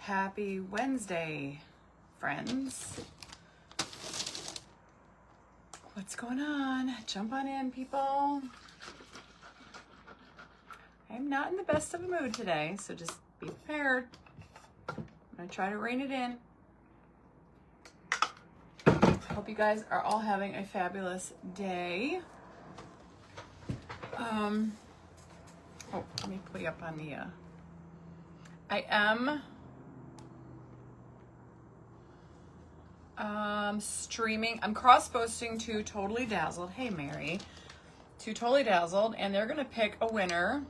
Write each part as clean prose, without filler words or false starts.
Happy Wednesday, friends. What's going on? Jump on in, people. I'm not in the best of a mood today, so just be prepared. I'm gonna try to rein it in. Hope you guys are all having a fabulous day. Oh, let me put you up on the, I am streaming, I'm cross-posting to Totally Dazzled, hey Mary, to Totally Dazzled, and they're gonna pick a winner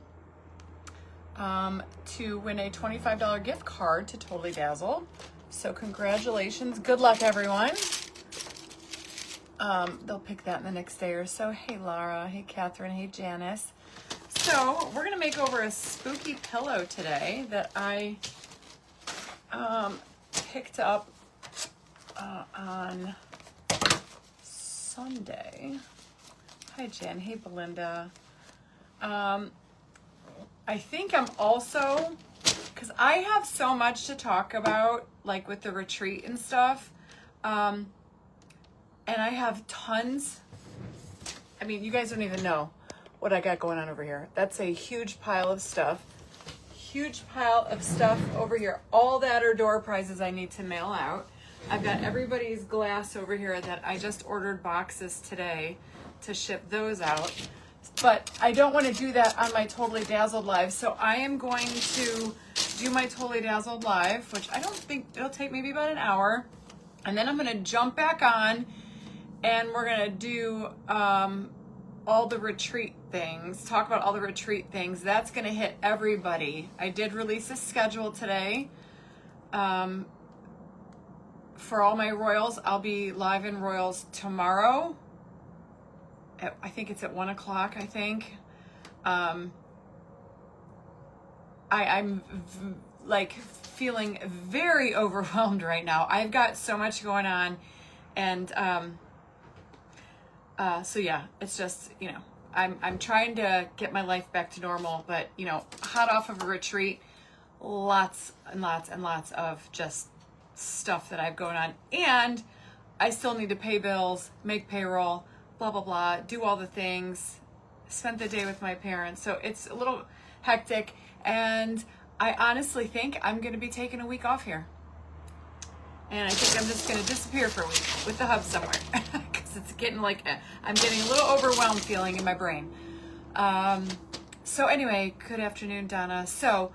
to win a $25 gift card to Totally Dazzled. So congratulations, good luck everyone. They'll pick that in the next day or so. Hey Laura, hey Catherine, hey Janice. So we're gonna make over a spooky pillow today that I picked up on Sunday. Hi Jen, hey Belinda. I think I'm also, because I have so much to talk about, like with the retreat and stuff, and I have tons. I mean, you guys don't even know what I got going on over here. That's a huge pile of stuff. Huge pile of stuff over here. All that are door prizes I need to mail out. I've got everybody's glass over here that I just ordered boxes today to ship those out. But I don't want to do that on my Totally Dazzled Live. So I am going to do my Totally Dazzled Live, which I don't think it'll take maybe about an hour. And then I'm going to jump back on and we're going to do all the retreat things, talk about all the retreat things. That's going to hit everybody. I did release a schedule today. For all my Royals, I'll be live in Royals tomorrow. I think it's at 1 o'clock, I think. I'm like feeling very overwhelmed right now. I've got so much going on. And so yeah, it's just, you know, I'm trying to get my life back to normal, but you know, hot off of a retreat, lots and lots and lots of just stuff that I've going on, and I still need to pay bills, make payroll, blah blah blah, do all the things. Spent the day with my parents, so it's a little hectic, and I honestly think I'm going to be taking a week off here, and I think I'm just going to disappear for a week with the hub somewhere because it's getting like I'm getting a little overwhelmed feeling in my brain. So anyway, good afternoon, Donna. So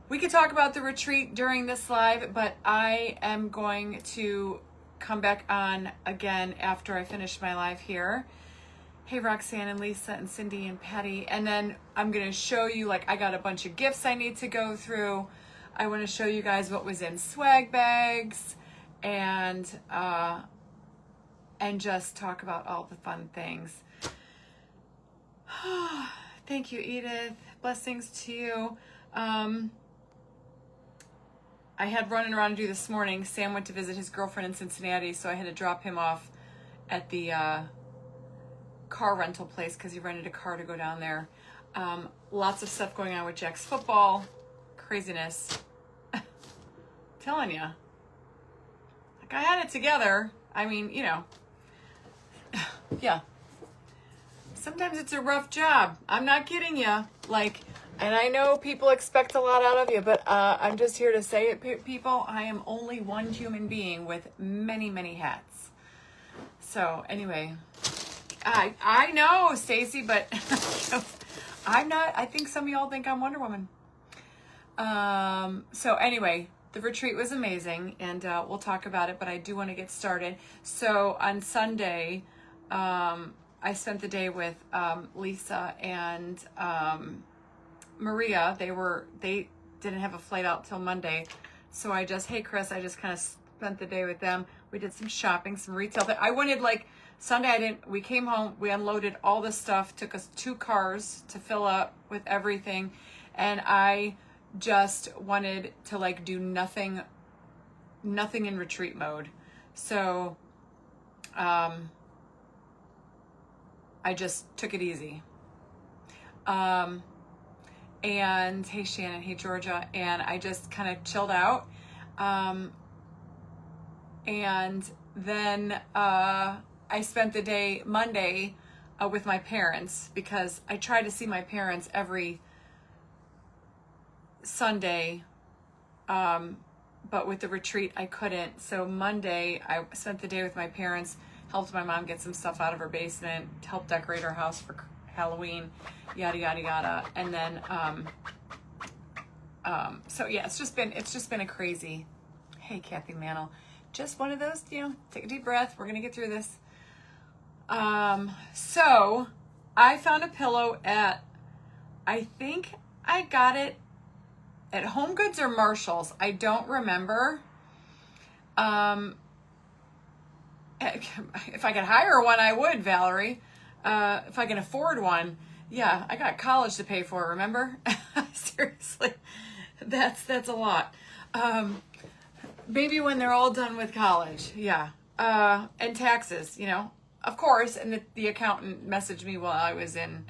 we could talk about the retreat during this live, but I am going to come back on again after I finish my live here. Hey, Roxanne and Lisa and Cindy and Patty. And then I'm going to show you, like, I got a bunch of gifts I need to go through. I want to show you guys what was in swag bags and just talk about all the fun things. Thank you, Edith. Blessings to you. I had running around to do this morning. Sam went to visit his girlfriend in Cincinnati, so I had to drop him off at the car rental place because he rented a car to go down there. Lots of stuff going on with Jack's football. Craziness. Telling you. Like, I had it together. I mean, you know. Yeah. Sometimes it's a rough job. I'm not kidding you. Like, and I know people expect a lot out of you, but I'm just here to say it, people. I am only one human being with many, many hats. So anyway, I know, Stacy, but I'm not. I think some of y'all think I'm Wonder Woman. So anyway, the retreat was amazing, and we'll talk about it, but I do want to get started. So on Sunday, I spent the day with Lisa and Maria. They didn't have a flight out till Monday, so I just, hey Chris, I just kind of spent the day with them. We did some shopping, some retail. I wanted, like, Sunday we came home, we unloaded all this stuff, took us 2 cars to fill up with everything, and I just wanted to, like, do nothing in retreat mode. So I just took it easy. And hey Shannon, hey Georgia, and I just kind of chilled out. And then I spent the day Monday with my parents, because I try to see my parents every Sunday, but with the retreat I couldn't. So Monday I spent the day with my parents, helped my mom get some stuff out of her basement, helped decorate her house for Halloween, yada yada yada. And then so yeah, it's just been a crazy. Hey Kathy Mantle, just one of those, you know, take a deep breath, we're gonna get through this. So I found a pillow at, I think I got it at Home Goods or Marshall's. I don't remember. If I could hire one, I would, Valerie. If I can afford one. Yeah, I got college to pay for, remember? Seriously, that's a lot. Maybe when they're all done with college. Yeah. And taxes, you know, of course. And the accountant messaged me while I was in,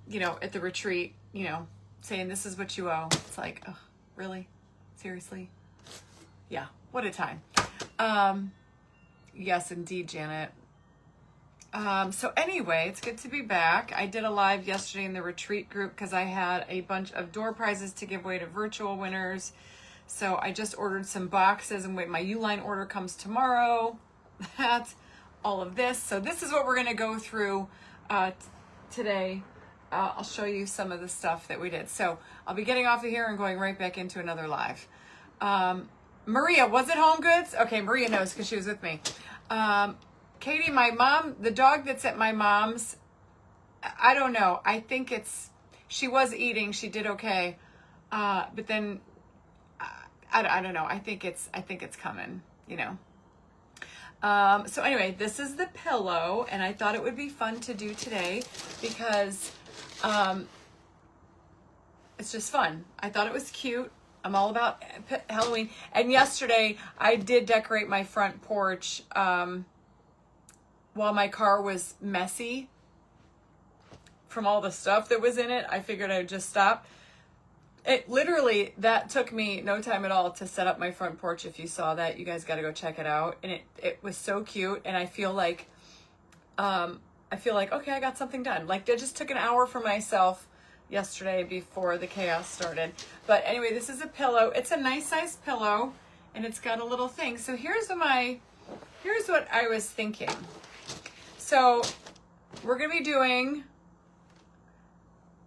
you know, at the retreat, you know, saying this is what you owe. It's like, oh, really? Seriously? Yeah, what a time. Yes, indeed, Janet. So anyway, it's good to be back. I did a live yesterday in the retreat group because I had a bunch of door prizes to give away to virtual winners. So I just ordered some boxes and wait, my Uline order comes tomorrow. That's all of this. So this is what we're going to go through today. I'll show you some of the stuff that we did. So I'll be getting off of here and going right back into another live. Maria, was it Home Goods? Okay, Maria knows because she was with me. Katie, my mom, the dog that's at my mom's, I don't know. I think she was eating. She did okay. But then, I don't know. I think it's coming, you know. So anyway, this is the pillow, and I thought it would be fun to do today because it's just fun. I thought it was cute. I'm all about Halloween. And yesterday I did decorate my front porch while my car was messy from all the stuff that was in it. I figured I would just stop. It literally, that took me no time at all to set up my front porch. If you saw that, you guys got to go check it out. And it was so cute. And I feel like, okay, I got something done. Like I just took an hour for myself yesterday before the chaos started. But anyway, this is a pillow. It's a nice size pillow and it's got a little thing. So here's what I was thinking. So we're going to be doing,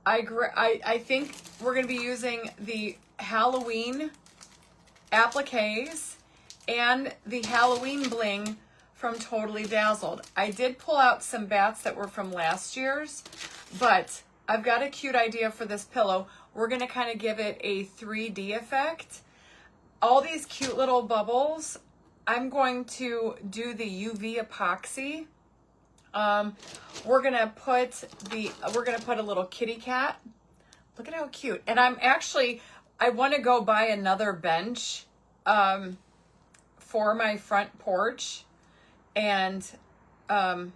I think we're going to be using the Halloween appliques and the Halloween bling from Totally Dazzled. I did pull out some bats that were from last year's, but I've got a cute idea for this pillow. We're going to kind of give it a 3D effect. All these cute little bubbles, I'm going to do the UV epoxy. We're going to put a little kitty cat. Look at how cute. And I want to go buy another bench, for my front porch. And, I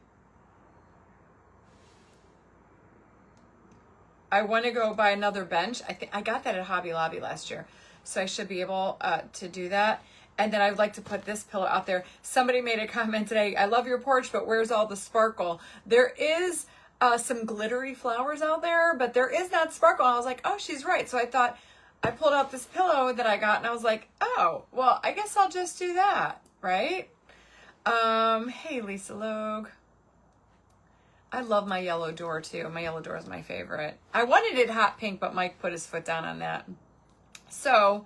want to go buy another bench. I think I got that at Hobby Lobby last year. So I should be able to do that. And then I would like to put this pillow out there. Somebody made a comment today, I love your porch, but where's all the sparkle? There is some glittery flowers out there, but there is not sparkle. And I was like, oh, she's right. So I thought, I pulled out this pillow that I got and I was like, oh, well, I guess I'll just do that, right? Hey, Lisa Logue. I love my yellow door too. My yellow door is my favorite. I wanted it hot pink, but Mike put his foot down on that. So,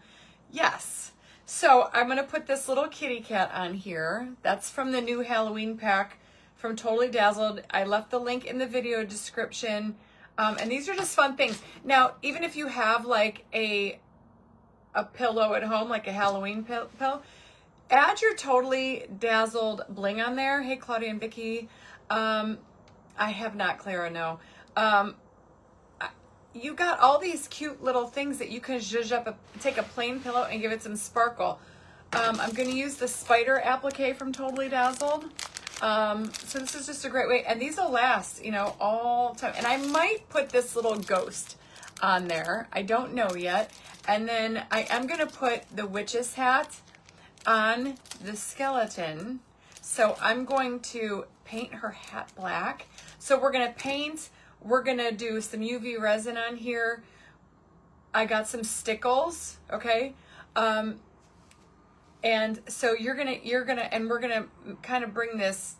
yes. So I'm going to put this little kitty cat on here. That's from the new Halloween pack from Totally Dazzled. I left the link in the video description. And these are just fun things. Now, even if you have like a pillow at home, like a Halloween pillow, add your Totally Dazzled bling on there. Hey, Claudia and Vicky. I have not, Clara, no. You got all these cute little things that you can zhuzh up, take a plain pillow and give it some sparkle. I'm going to use the spider applique from Totally Dazzled. So this is just a great way. And these will last, you know, all time. And I might put this little ghost on there. I don't know yet. And then I am going to put the witch's hat on the skeleton. So I'm going to paint her hat black. So we're going to paint, we're going to do some UV resin on here. I got some stickles, okay? And so we're gonna kind of bring this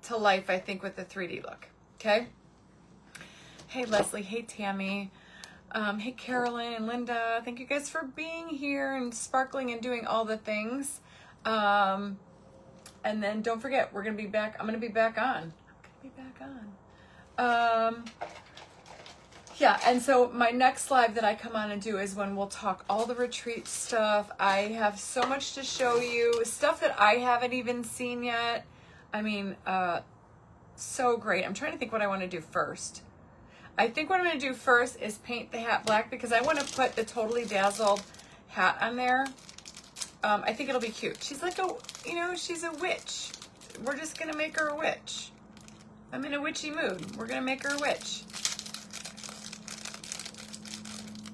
to life, I think, with the 3D look, okay? Hey, Leslie, hey, Tammy, hey, Carolyn, Linda, thank you guys for being here and sparkling and doing all the things. And then don't forget, we're gonna be back, I'm gonna be back on. Yeah, and so my next live that I come on and do is when we'll talk all the retreat stuff. I have so much to show you, stuff that I haven't even seen yet. I mean, so great. I'm trying to think what I want to do first. I think what I'm going to do first is paint the hat black because I want to put the totally dazzled hat on there. I think it'll be cute. She's like she's a witch. We're just going to make her a witch. I'm in a witchy mood. We're going to make her a witch.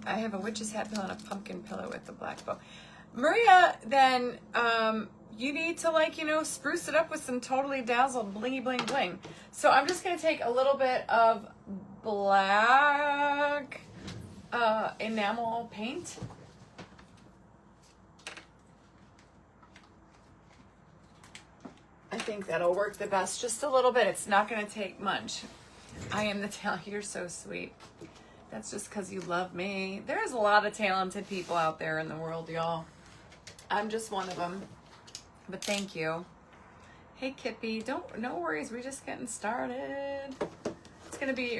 I have a witch's hat pillow and a pumpkin pillow with the black bow. Maria, then you need to spruce it up with some totally dazzled blingy bling bling. So I'm just gonna take a little bit of black enamel paint. I think that'll work the best. Just a little bit. It's not gonna take much. I am the talent. You're so sweet. That's just because you love me. There's a lot of talented people out there in the world, y'all. I'm just one of them. But thank you. Hey, Kippy. No worries. We're just getting started. It's going to be,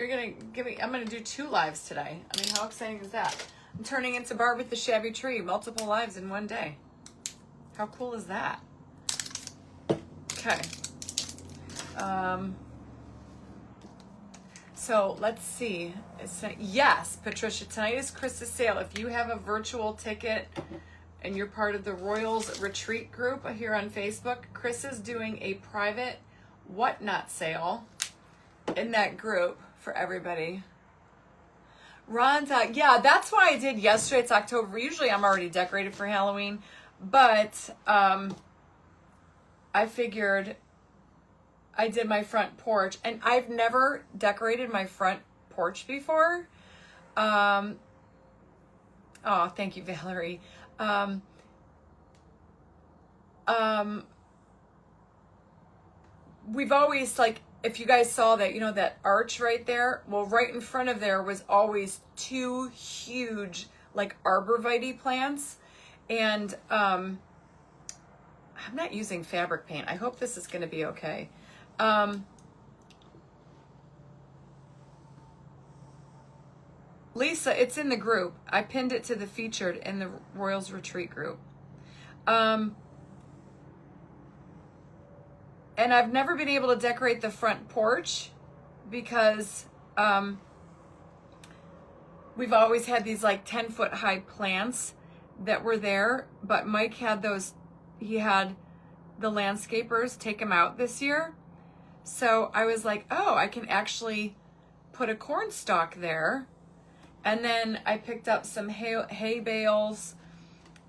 I'm going to do 2 lives today. I mean, how exciting is that? I'm turning into Barb with the Shabby Tree. Multiple lives in one day. How cool is that? Okay. So let's see. Yes, Patricia, tonight is Chris's sale. If you have a virtual ticket and you're part of the Royals Retreat group here on Facebook, Chris is doing a private whatnot sale in that group for everybody. Rhonda, yeah, that's why I did yesterday. It's October. Usually I'm already decorated for Halloween, but I figured I did my front porch, and I've never decorated my front porch before. Oh, thank you, Valerie. We've always, if you guys saw that, that arch right there, well, right in front of there was always 2 huge, arborvitae plants, and I'm not using fabric paint. I hope this is going to be okay. Lisa, it's in the group. I pinned it to the featured in the Royals Retreat group. And I've never been able to decorate the front porch because we've always had these 10-foot high plants that were there, but Mike had he had the landscapers take them out this year. So I was like, oh, I can actually put a corn stalk there. And then I picked up some hay bales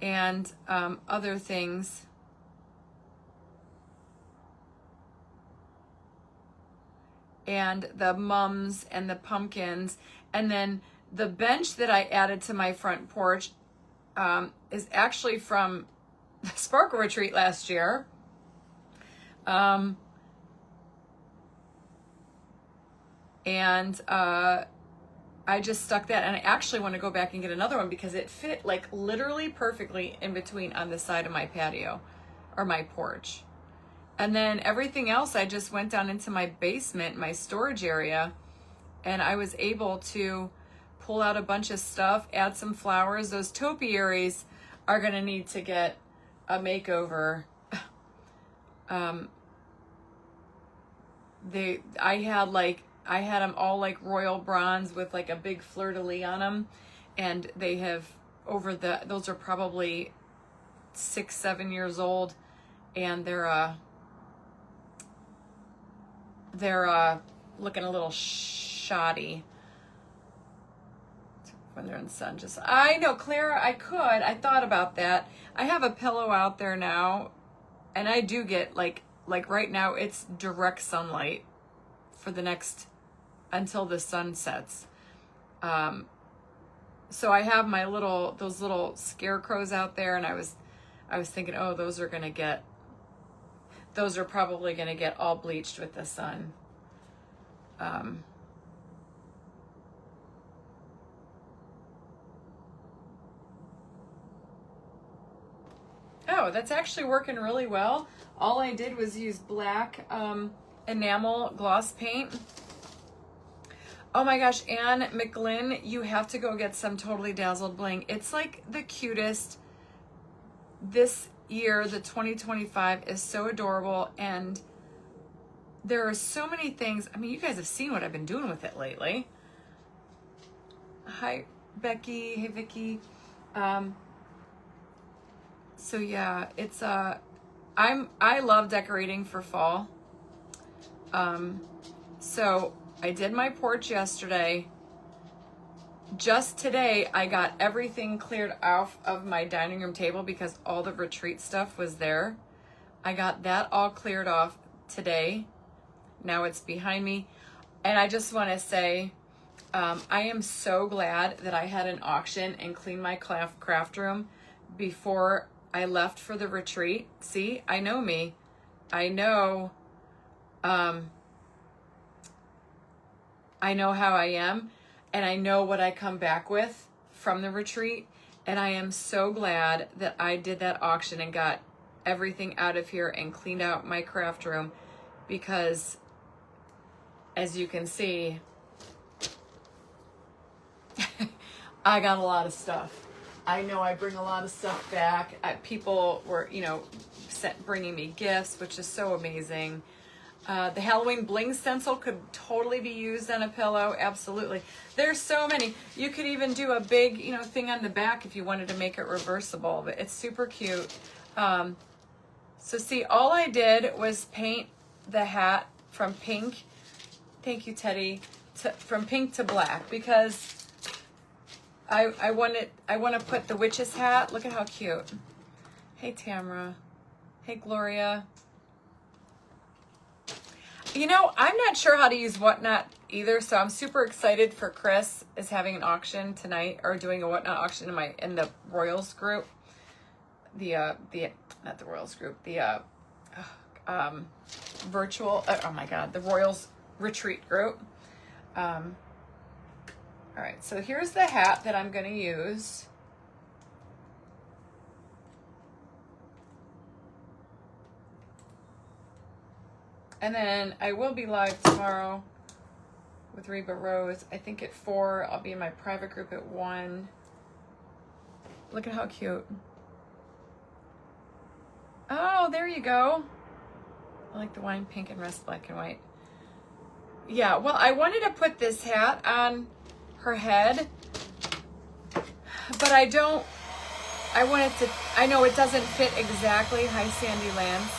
and other things. And the mums and the pumpkins. And then the bench that I added to my front porch is actually from the Sparkle Retreat last year. And I just stuck that, and I actually want to go back and get another one because it fit literally perfectly in between on the side of my patio or my porch. And then everything else, I just went down into my basement, my storage area, and I was able to pull out a bunch of stuff, add some flowers. Those topiaries are going to need to get a makeover. I had them all royal bronze with a big fleur-de-lis on them, and they have those are probably 6-7 years old, and they're looking a little shoddy. when they're in the sun. Just, I know, Clara, I thought about that. I have a pillow out there now, and I do get like right now it's direct sunlight for the next, until the sun sets. So I have my those little scarecrows out there, and I was thinking, oh, those are probably gonna get all bleached with the sun. Oh, that's actually working really well. All I did was use black enamel gloss paint. Oh my gosh, Anne McGlynn, you have to go get some Totally Dazzled Bling. It's like the cutest. This year, the 2025, is so adorable, and there are so many things. I mean, you guys have seen what I've been doing with it lately. Hi, Becky. Hey, Vicky. So yeah, it's I love decorating for fall. So I did my porch yesterday. Just today, I got everything cleared off of my dining room table because all the retreat stuff was there. I got that all cleared off today. Now it's behind me. And I just want to say, I am so glad that I had an auction and cleaned my craft room before I left for the retreat. See, I know me. I know how I am, and I know what I come back with from the retreat. And I am so glad that I did that auction and got everything out of here and cleaned out my craft room, because as you can see, I got a lot of stuff. I know I bring a lot of stuff back. People were, bringing me gifts, which is so amazing. The Halloween Bling stencil could totally be used on a pillow. Absolutely. There's so many. You could even do a big, thing on the back if you wanted to make it reversible. But it's super cute. So see, all I did was paint the hat from pink. Thank you, Teddy. From pink to black, because I want to put the witch's hat. Look at how cute. Hey, Tamara. Hey, Gloria. I'm not sure how to use Whatnot either, so I'm super excited for Chris is having an auction tonight, or doing a Whatnot auction in the Royals group. Not the Royals group, the virtual, oh my God, the Royals retreat group. All right, so here's the hat that I'm going to use. And then I will be live tomorrow with Reba Rose. I think at 4. I'll be in my private group at 1. Look at how cute. Oh, there you go. I like the wine pink and rust black and white. Yeah, well, I wanted to put this hat on her head, but I know it doesn't fit exactly. Hi, Sandy Lance.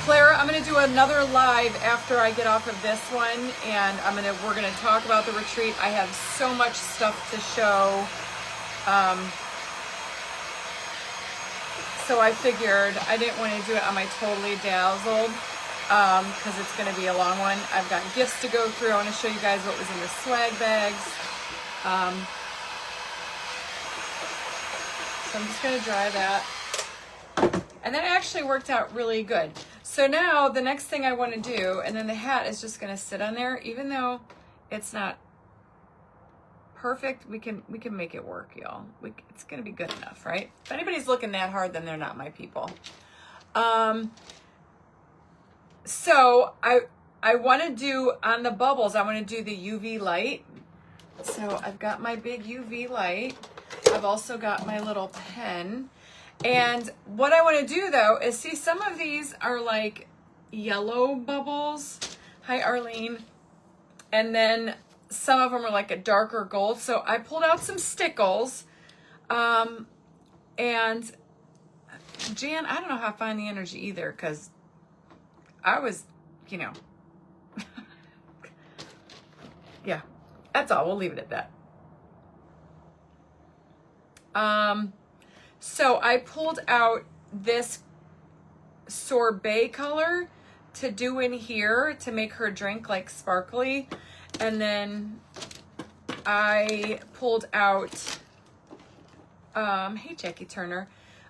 Clara, I'm going to do another live after I get off of this one, and we're going to talk about the retreat. I have so much stuff to show. So I figured I didn't want to do it on my Totally Dazzled, because it's going to be a long one. I've got gifts to go through. I want to show you guys what was in the swag bags. So I'm just going to dry that. And that actually worked out really good. So now the next thing I want to do, and then the hat is just going to sit on there, even though it's not perfect, we can make it work, y'all. It's going to be good enough, right? If anybody's looking that hard, then they're not my people. So I want to do, on the bubbles, I want to do the UV light. So I've got my big UV light. I've also got my little pen. And what I want to do, though, is see, some of these are like yellow bubbles. Hi, Arlene. And then some of them are like a darker gold. So I pulled out some stickles. And Jan, I don't know how I find the energy either, because I was, yeah, that's all. We'll leave it at that. So I pulled out this sorbet color to do in here to make her drink like sparkly. And then I pulled out, hey Jackie Turner,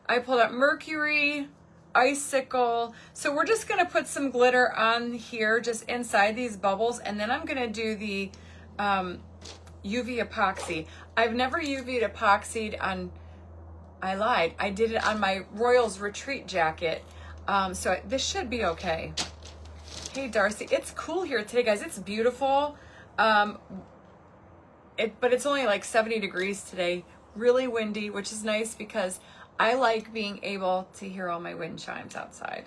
I pulled out Mercury, Icicle. So we're just gonna put some glitter on here just inside these bubbles, and then I'm gonna do the UV epoxy. I've never UV epoxied on, I lied, I did it on my Royals Retreat jacket. So this should be okay. Hey Darcy, it's cool here today, guys. It's beautiful. But it's only like 70 degrees today. Really windy, which is nice because I like being able to hear all my wind chimes outside.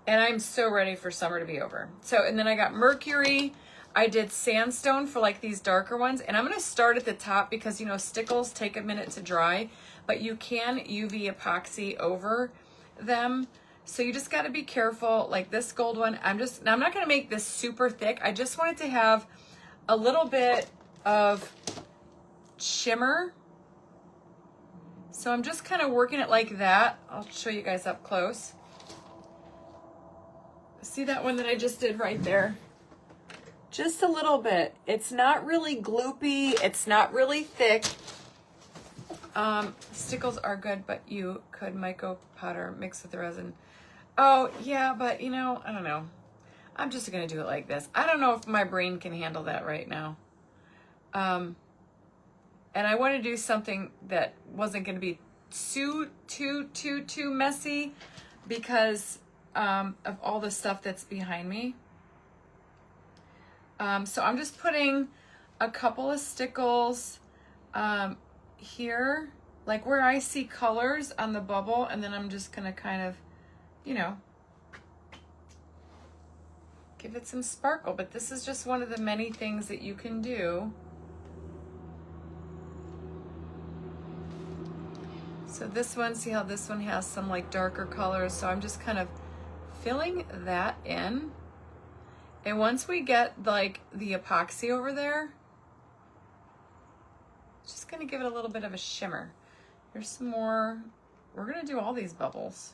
And I'm so ready for summer to be over. So, and then I got Mercury. I did sandstone for like these darker ones. And I'm going to start at the top because, you know, stickles take a minute to dry, but you can UV epoxy over them. So you just got to be careful. Like this gold one, I'm not going to make this super thick. I just want it to have a little bit of shimmer. So I'm just kind of working it like that. I'll show you guys up close. See that one that I just did right there? Just a little bit. It's not really gloopy. It's not really thick. Stickles are good, but you could micro powder mix with the resin. Oh, yeah, but you know, I don't know. I'm just going to do it like this. I don't know if my brain can handle that right now. And I want to do something that wasn't going to be too messy because of all the stuff that's behind me. So I'm just putting a couple of stickles here, like where I see colors on the bubble, and then I'm just going to kind of, you know, give it some sparkle. But this is just one of the many things that you can do. So this one, see how this one has some like darker colors. So I'm just kind of filling that in. And once we get like the epoxy over there, just gonna give it a little bit of a shimmer. Here's some more. We're gonna do all these bubbles.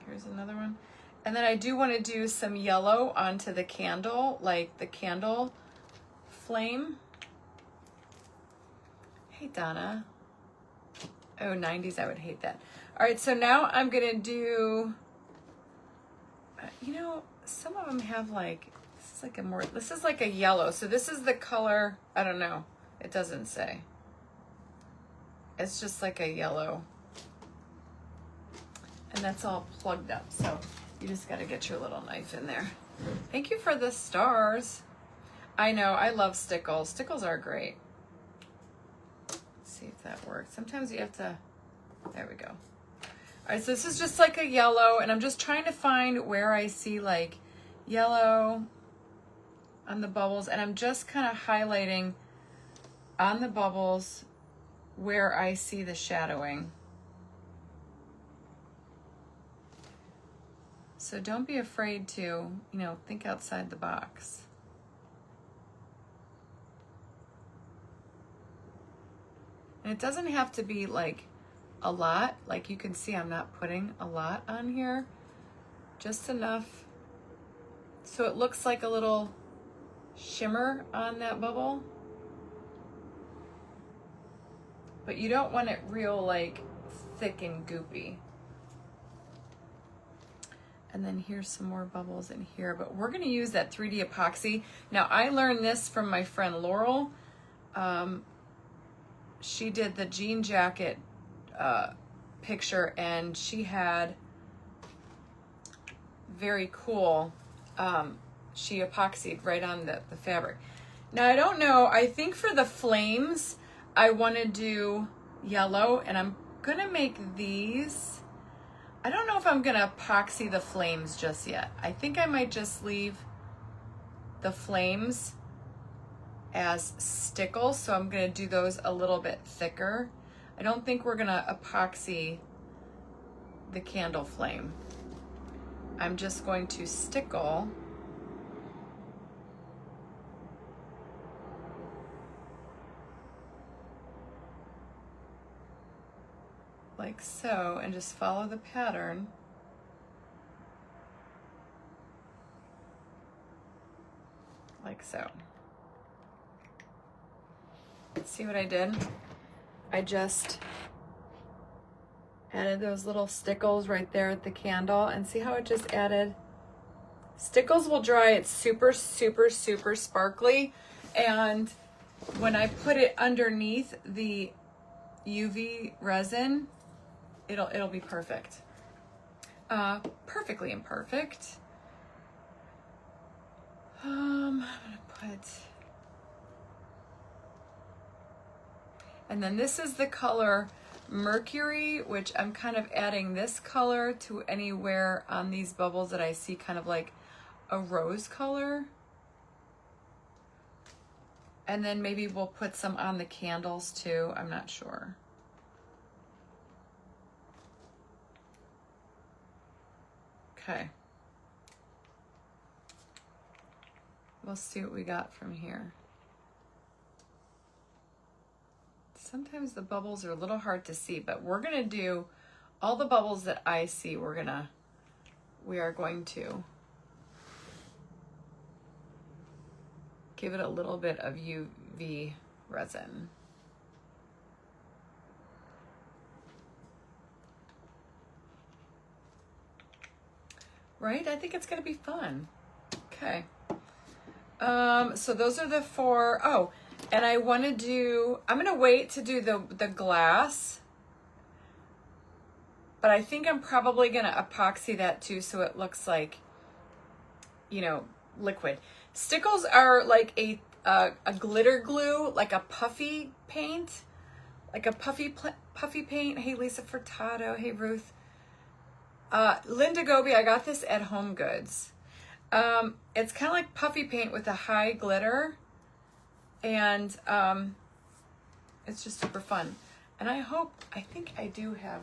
Here's another one. And then I do want to do some yellow onto the candle, like the candle flame. Hey, Donna. Oh, 90s, I would hate that. All right, so now I'm going to do, you know, some of them have like, this is like a yellow. So this is the color, I don't know. It doesn't say. It's just like a yellow. And that's all plugged up. So you just got to get your little knife in there. Thank you for the stars. I know, I love stickles. Stickles are great. Let's see if that works. Sometimes you have to, there we go. All right, so this is just like a yellow, and I'm just trying to find where I see like yellow on the bubbles, and I'm just kind of highlighting on the bubbles where I see the shadowing. So don't be afraid to, you know, think outside the box. And it doesn't have to be like a lot. Like you can see, I'm not putting a lot on here. Just enough so it looks like a little shimmer on that bubble. But you don't want it real like thick and goopy. And then here's some more bubbles in here, but we're gonna use that 3D epoxy. Now I learned this from my friend Laurel. She did the jean jacket picture, and she had very cool, she epoxied right on the fabric. Now I don't know, I think for the flames, I wanna do yellow, and I'm gonna make these. I don't know if I'm gonna epoxy the flames just yet. I think I might just leave the flames as stickles, so I'm gonna do those a little bit thicker. I don't think we're gonna epoxy the candle flame. I'm just going to stickle like so, and just follow the pattern. Like so. See what I did? I just added those little stickles right there at the candle, and see how it just added? Stickles will dry, it's super, super, super sparkly, and when I put it underneath the UV resin, it'll be perfect. Perfectly imperfect. I'm gonna put, and then this is the color Mercury, which I'm kind of adding this color to anywhere on these bubbles that I see kind of like a rose color. And then maybe we'll put some on the candles too, I'm not sure. Okay. We'll see what we got from here. Sometimes the bubbles are a little hard to see, but we're gonna do all the bubbles that I see. We are going to give it a little bit of UV resin. Right? I think it's gonna be fun. Okay. So those are the 4. Oh, and I want to do, I'm going to wait to do the glass, but I think I'm probably going to epoxy that too, so it looks like, you know, liquid. Stickles are like a glitter glue, like a puffy paint, like a puffy paint. Hey, Lisa Furtado. Hey, Ruth. Linda Gobi, I got this at Home Goods. It's kind of like puffy paint with a high glitter, and it's just super fun. And I think I do have,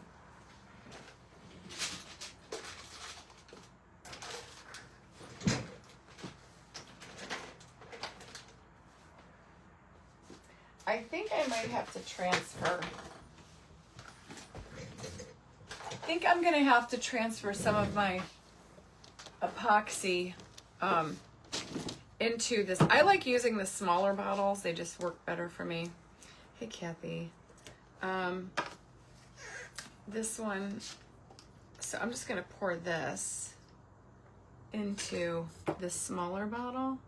I think I might have to transfer. I think I'm gonna have to transfer some of my epoxy into this. I like using the smaller bottles, they just work better for me. Hey Kathy. This one, so I'm just gonna pour this into this smaller bottle.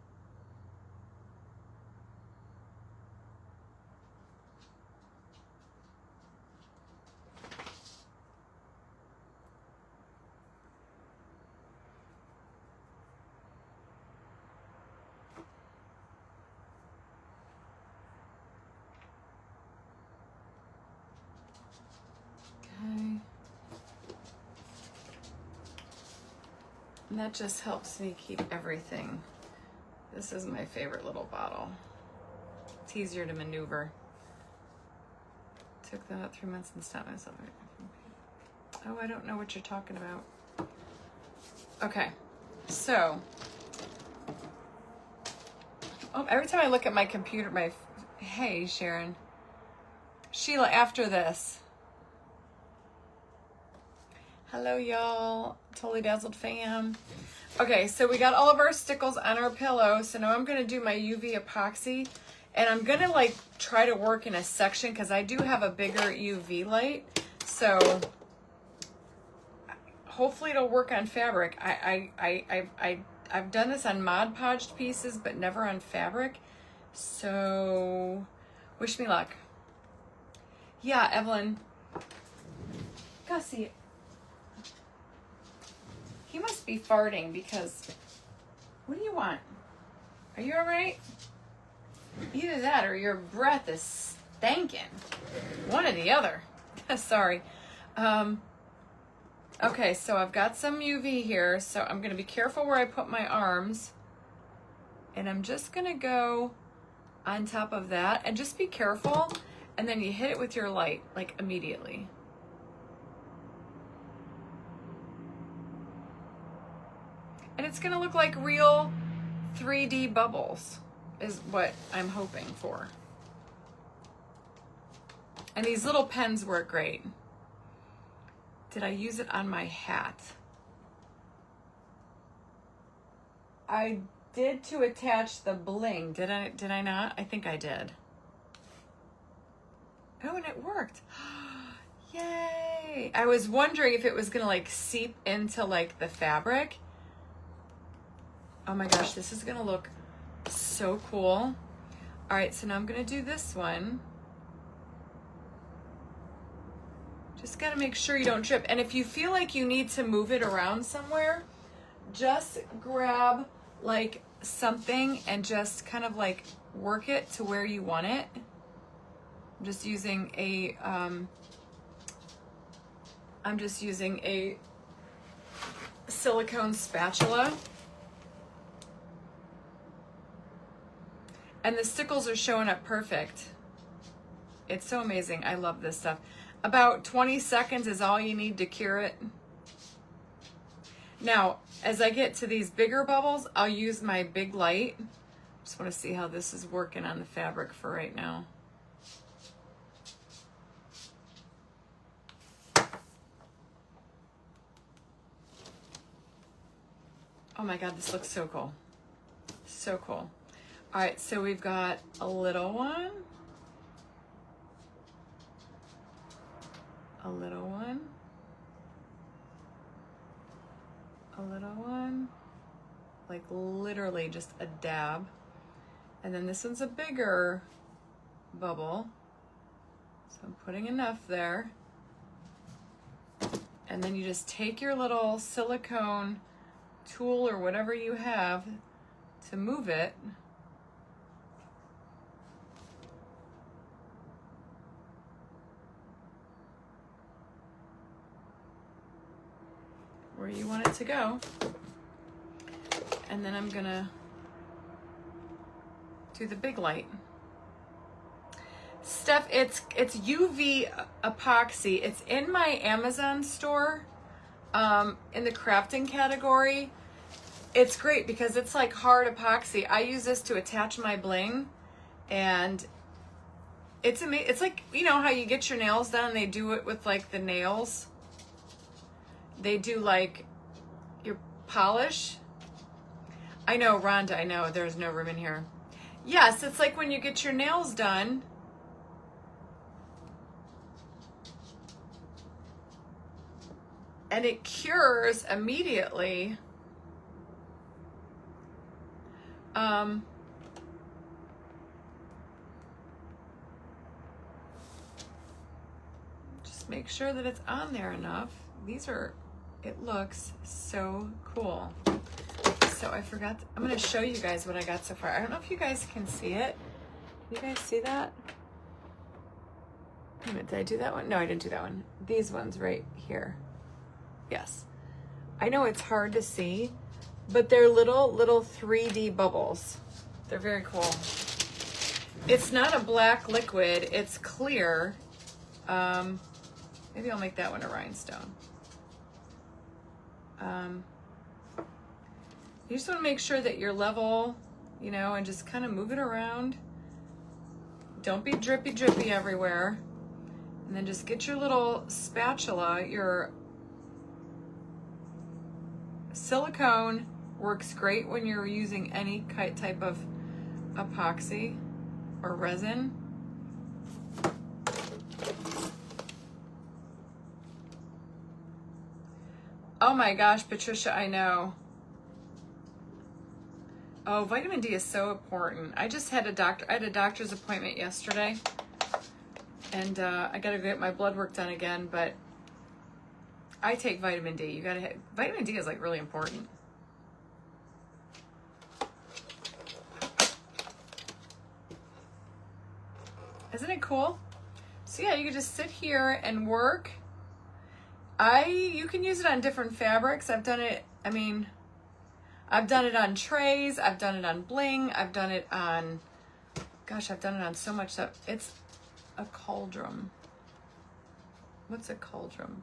And that just helps me keep everything. This is my favorite little bottle. It's easier to maneuver. Took that out 3 months and stopped myself. Oh, I don't know what you're talking about. Okay, so. Oh, every time I look at my computer, hey, Sharon. Sheila, after this. Hello, y'all. Totally Dazzled fam. Okay, so we got all of our stickles on our pillow. So now I'm going to do my UV epoxy. And I'm going to like try to work in a section because I do have a bigger UV light. So hopefully it'll work on fabric. I've done this on Mod Podged pieces, but never on fabric. So wish me luck. Yeah, Evelyn. Gussie. He must be farting because, what do you want? Are you all right? Either that or your breath is stankin'. One or the other. Sorry. Okay, so I've got some UV here, so I'm going to be careful where I put my arms. And I'm just going to go on top of that. And just be careful. And then you hit it with your light, like immediately. And it's gonna look like real 3D bubbles is what I'm hoping for. And these little pens work great. Did I use it on my hat? I did to attach the bling. Did I not? I think I did. Oh, and it worked. Yay! I was wondering if it was gonna like seep into like the fabric. Oh my gosh, this is gonna look so cool. All right, so now I'm gonna do this one. Just gotta make sure you don't trip. And if you feel like you need to move it around somewhere, just grab like something and just kind of like work it to where you want it. I'm just using a silicone spatula. And the stickles are showing up perfect. It's so amazing. I love this stuff. About 20 seconds is all you need to cure it. Now, as I get to these bigger bubbles, I'll use my big light. Just want to see how this is working on the fabric for right now. Oh my God, this looks so cool. So cool. All right, so we've got a little one. A little one. A little one. Like literally just a dab. And then this one's a bigger bubble. So I'm putting enough there. And then you just take your little silicone tool or whatever you have to move it. Where you want it to go. And then I'm gonna do the big light. Steph, it's UV epoxy. It's in my Amazon store in the crafting category. It's great because it's like hard epoxy. I use this to attach my bling, and it's amazing. It's like, you know how you get your nails done, they do it with like the nails. They do like your polish. I know, Rhonda, I know there's no room in here. Yes, it's like when you get your nails done. And it cures immediately. Just make sure that it's on there enough. These are, it looks so cool. So I forgot, I'm gonna show you guys what I got so far. I don't know if you guys can see it. Can you guys see that? Wait a minute, did I do that one? No, I didn't do that one. These ones right here. Yes. I know it's hard to see, but they're little 3D bubbles. They're very cool. It's not a black liquid, it's clear. Maybe I'll make that one a rhinestone. You just want to make sure that you're level, you know, and just kind of move it around. Don't be drippy everywhere. And then just get your little spatula. Your silicone works great when you're using any type of epoxy or resin. Oh my gosh, Patricia, I know. Oh, vitamin D is so important. I just had I had a doctor's appointment yesterday, and I gotta go get my blood work done again, but I take vitamin D. You gotta vitamin D is like really important. Isn't it cool? So yeah, you can just sit here and work. You can use it on different fabrics. I've done it, I mean, I've done it on trays, I've done it on bling, I've done it on, gosh, I've done it on so much stuff. It's a cauldron. What's a cauldron?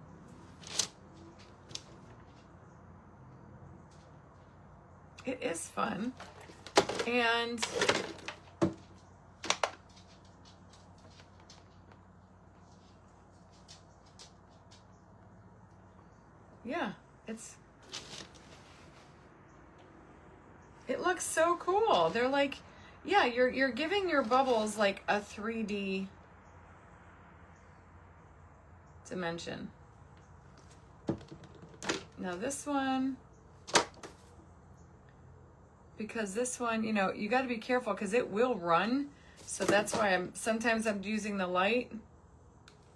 It is fun. And yeah, it looks so cool. They're like, yeah, you're giving your bubbles like a 3D dimension. Now this one, because this one, you know, you got to be careful because it will run. So that's why sometimes I'm using the light.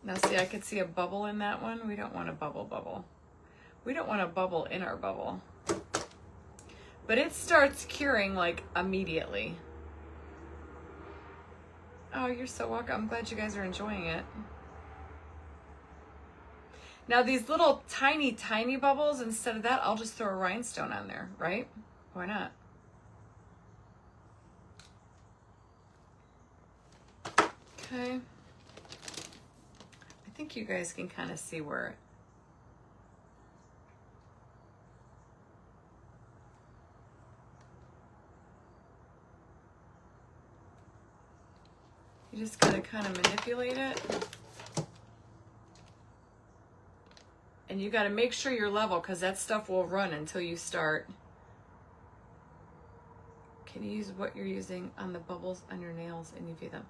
Now see, I could see a bubble in that one. We don't want a bubble. We don't want a bubble in our bubble. But it starts curing like immediately. Oh, you're so welcome. I'm glad you guys are enjoying it. Now these little tiny, tiny bubbles, instead of that, I'll just throw a rhinestone on there, right? Why not? Okay. I think you guys can kind of see where you just gotta kind of manipulate it. And you gotta make sure you're level because that stuff will run until you start. Can you use what you're using on the bubbles on your nails and you view them?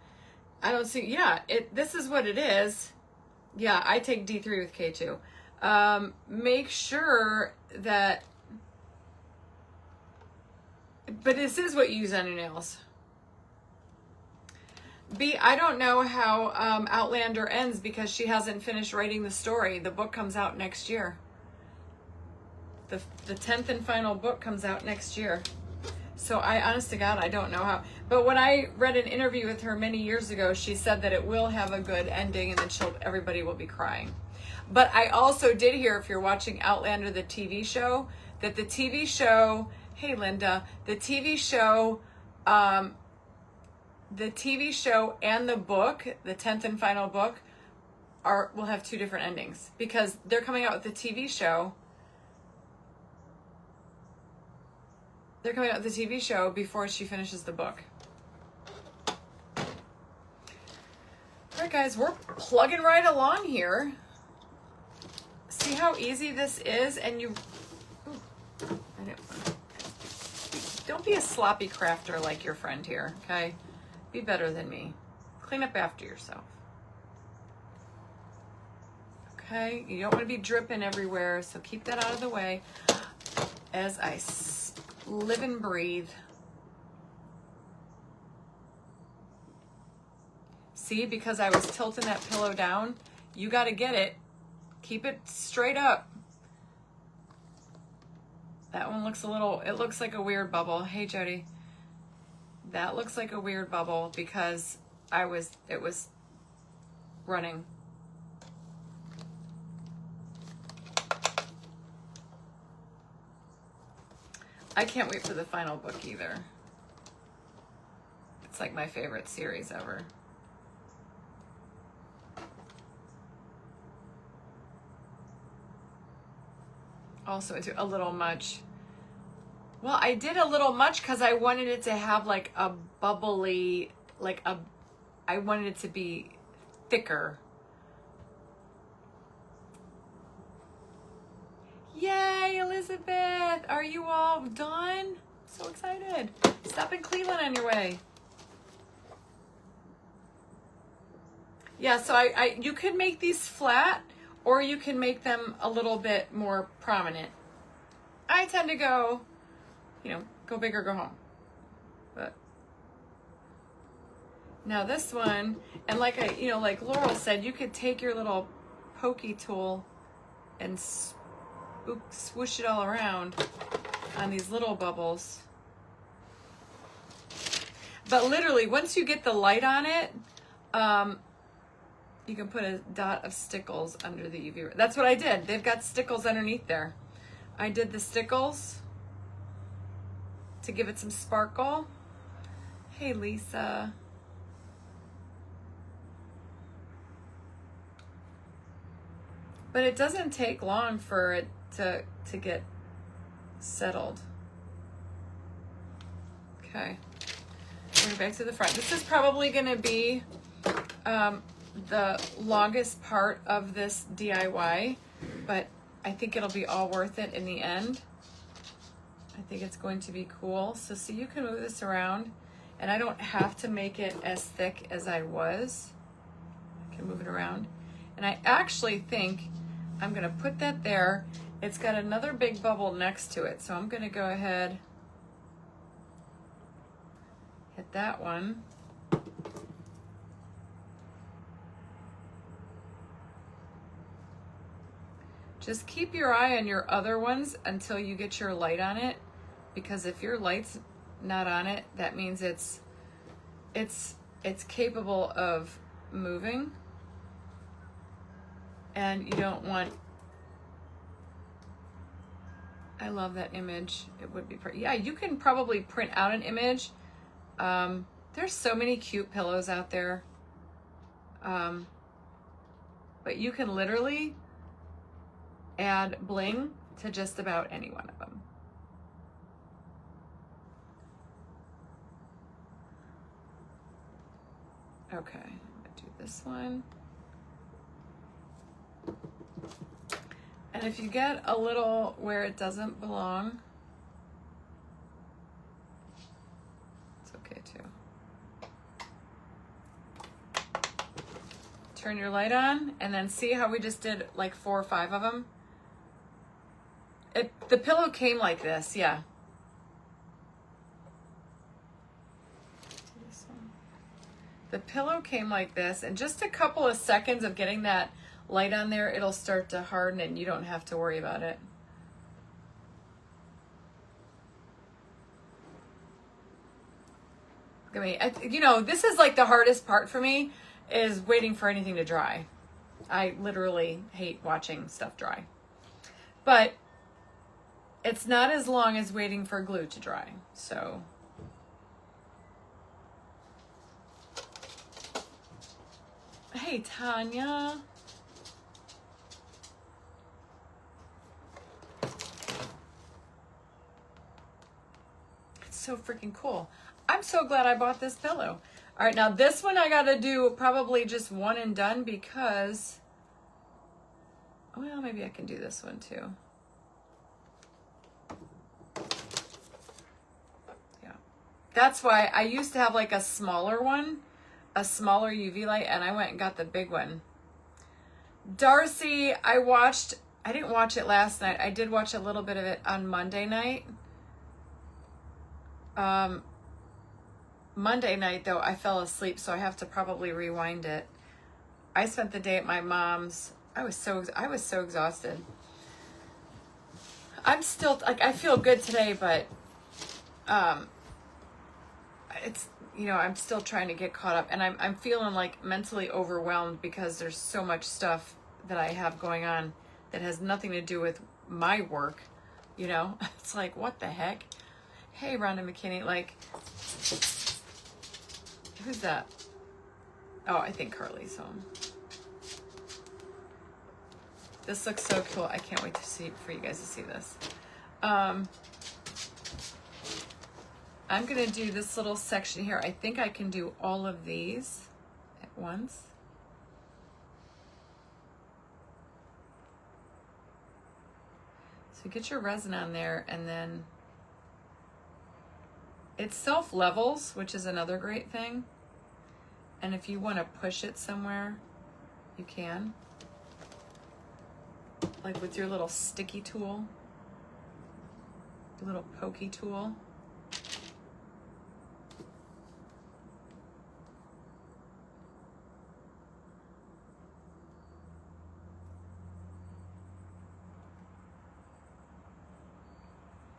I don't see, yeah, this is what it is. Yeah, I take D3 with K2. Make sure that, but this is what you use on your nails. B, I don't know how Outlander ends because she hasn't finished writing the story. The book comes out next year. The 10th and final book comes out next year. So I, honest to God, I don't know how. But when I read an interview with her many years ago, she said that it will have a good ending and then everybody will be crying. But I also did hear, if you're watching Outlander, the TV show, that the TV show, hey Linda, the TV show and the book, the 10th and final book, will have two different endings because they're coming out with the TV show. They're coming out with the TV show before she finishes the book. All right, guys, we're plugging right along here. See how easy this is? And don't be a sloppy crafter like your friend here, okay? Be better than me. Clean up after yourself. Okay, you don't want to be dripping everywhere, so keep that out of the way as I live and breathe. See, because I was tilting that pillow down, you got to get it. Keep it straight up. That one looks it looks like a weird bubble. Hey, Jody. That looks like a weird bubble because it was running. I can't wait for the final book either. It's like my favorite series ever. Also, it's a little much. Well, I did a little much because I wanted it to have like a bubbly, I wanted it to be thicker. Yay, Elizabeth! Are you all done? So excited. Stop in Cleveland on your way. Yeah, so you can make these flat or you can make them a little bit more prominent. I tend to go, go big or go home. But now this one, and like like Laurel said, you could take your little pokey tool and swoosh it all around on these little bubbles. But literally, once you get the light on it, you can put a dot of stickles under the UV. That's what I did. They've got stickles underneath there. I did the stickles to give it some sparkle. Hey, Lisa. But it doesn't take long for it to get settled. Okay. Bring it back to the front. This is probably going to be the longest part of this DIY, but I think it'll be all worth it in the end. I think it's going to be cool. So see, you can move this around, and I don't have to make it as thick as I was. I can move it around. And I actually think I'm gonna put that there. It's got another big bubble next to it, so I'm gonna go ahead, hit that one. Just keep your eye on your other ones until you get your light on it, because if your light's not on it, that means it's capable of moving, and you don't want. I love that image. It would be pretty. Yeah, you can probably print out an image. There's so many cute pillows out there, but you can literally add bling to just about any one of them. Okay, I'm gonna do this one. And if you get a little where it doesn't belong, it's okay too. Turn your light on, and then see how we just did like 4 or 5 of them? The pillow came like this, yeah. The pillow came like this, and just a couple of seconds of getting that light on there, it'll start to harden and you don't have to worry about it. Look at me. You know, this is like the hardest part for me, is waiting for anything to dry. I literally hate watching stuff dry. But it's not as long as waiting for glue to dry. So hey, Tanya. It's so freaking cool. I'm so glad I bought this pillow. All right, now this one I gotta do probably just one and done, because, well, maybe I can do this one too. Yeah. That's why I used to have like a smaller one, a smaller UV light, and I went and got the big one. Darcy, I didn't watch it last night. I did watch a little bit of it on Monday night. Monday night, though, I fell asleep, so I have to probably rewind it. I spent the day at my mom's. I was so exhausted. I'm still, like, I feel good today, but it's, you know, I'm still trying to get caught up, and I'm feeling like mentally overwhelmed because there's so much stuff that I have going on that has nothing to do with my work, you know? It's like, what the heck? Hey, Rhonda McKinney, like, who's that? Oh, I think Carly's home. This looks so cool. I can't wait to see, for you guys to see this. I'm gonna do this little section here. I think I can do all of these at once. So get your resin on there, and then it self-levels, which is another great thing. And if you want to push it somewhere, you can. Like with your little sticky tool, your little pokey tool.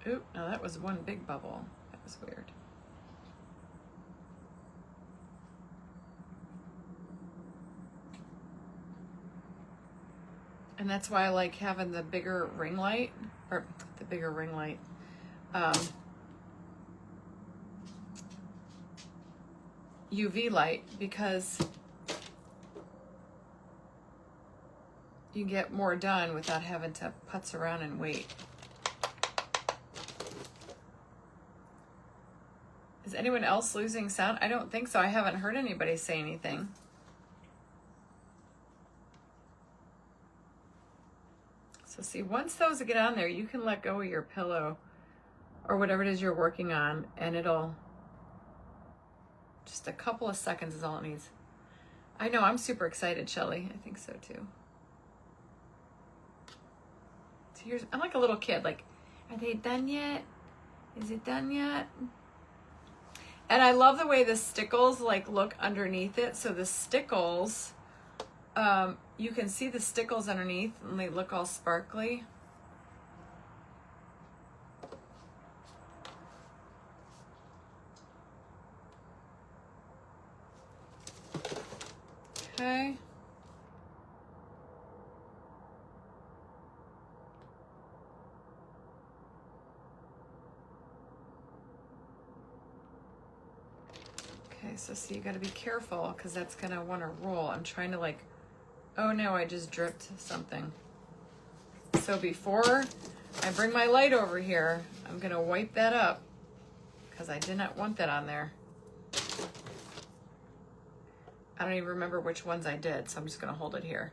Oop, no, that was one big bubble. That was weird. And that's why I like having the bigger ring light, or the bigger ring light. UV light, because you get more done without having to putz around and wait. Is anyone else losing sound? I don't think so. I haven't heard anybody say anything. So see, once those get on there, you can let go of your pillow or whatever it is you're working on, and it'll, just a couple of seconds is all it needs. I know, I'm super excited, Shelly. I think so too. So here's, I'm like a little kid, like, are they done yet? Is it done yet? And I love the way the stickles like look underneath it. So the stickles, you can see the stickles underneath and they look all sparkly. Okay. Okay, so see, you gotta be careful because that's gonna wanna roll. I'm trying to like, oh no, I just dripped something. So before I bring my light over here, I'm gonna wipe that up because I did not want that on there. I don't even remember which ones I did, so I'm just gonna hold it here.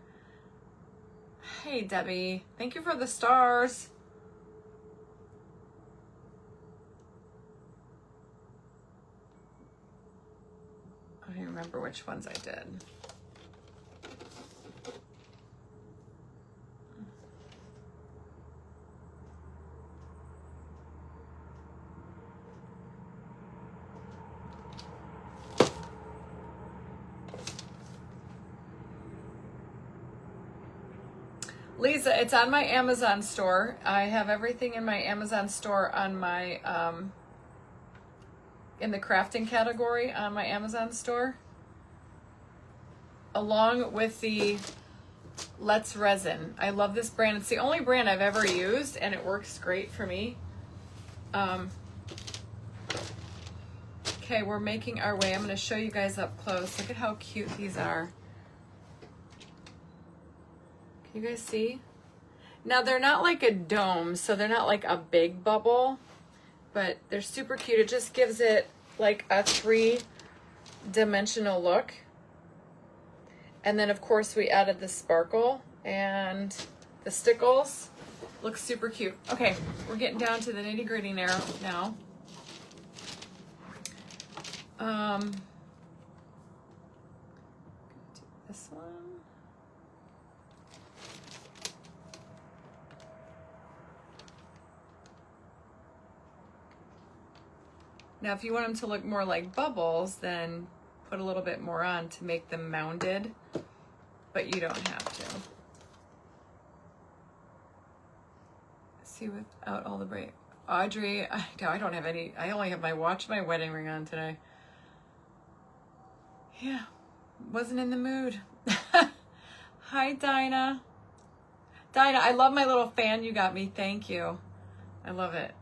Hey, Debbie, thank you for the stars. I don't even remember which ones I did. Lisa, it's on my Amazon store. I have everything in my Amazon store on my, in the crafting category on my Amazon store. Along with the Let's Resin. I love this brand. It's the only brand I've ever used and it works great for me. Okay, we're making our way. I'm gonna show you guys up close. Look at how cute these are. You guys see? Now they're not like a dome, so they're not like a big bubble, but they're super cute. It just gives it like a 3-dimensional look. And then of course we added the sparkle and the stickles. Looks super cute. Okay, we're getting down to the nitty-gritty now. This one. Now, if you want them to look more like bubbles, then put a little bit more on to make them mounded, but you don't have to. See, without all the break. Audrey, I don't have any, I only have my watch, my wedding ring on today. Yeah, wasn't in the mood. Hi, Dinah. Dinah, I love my little fan you got me. Thank you. I love it.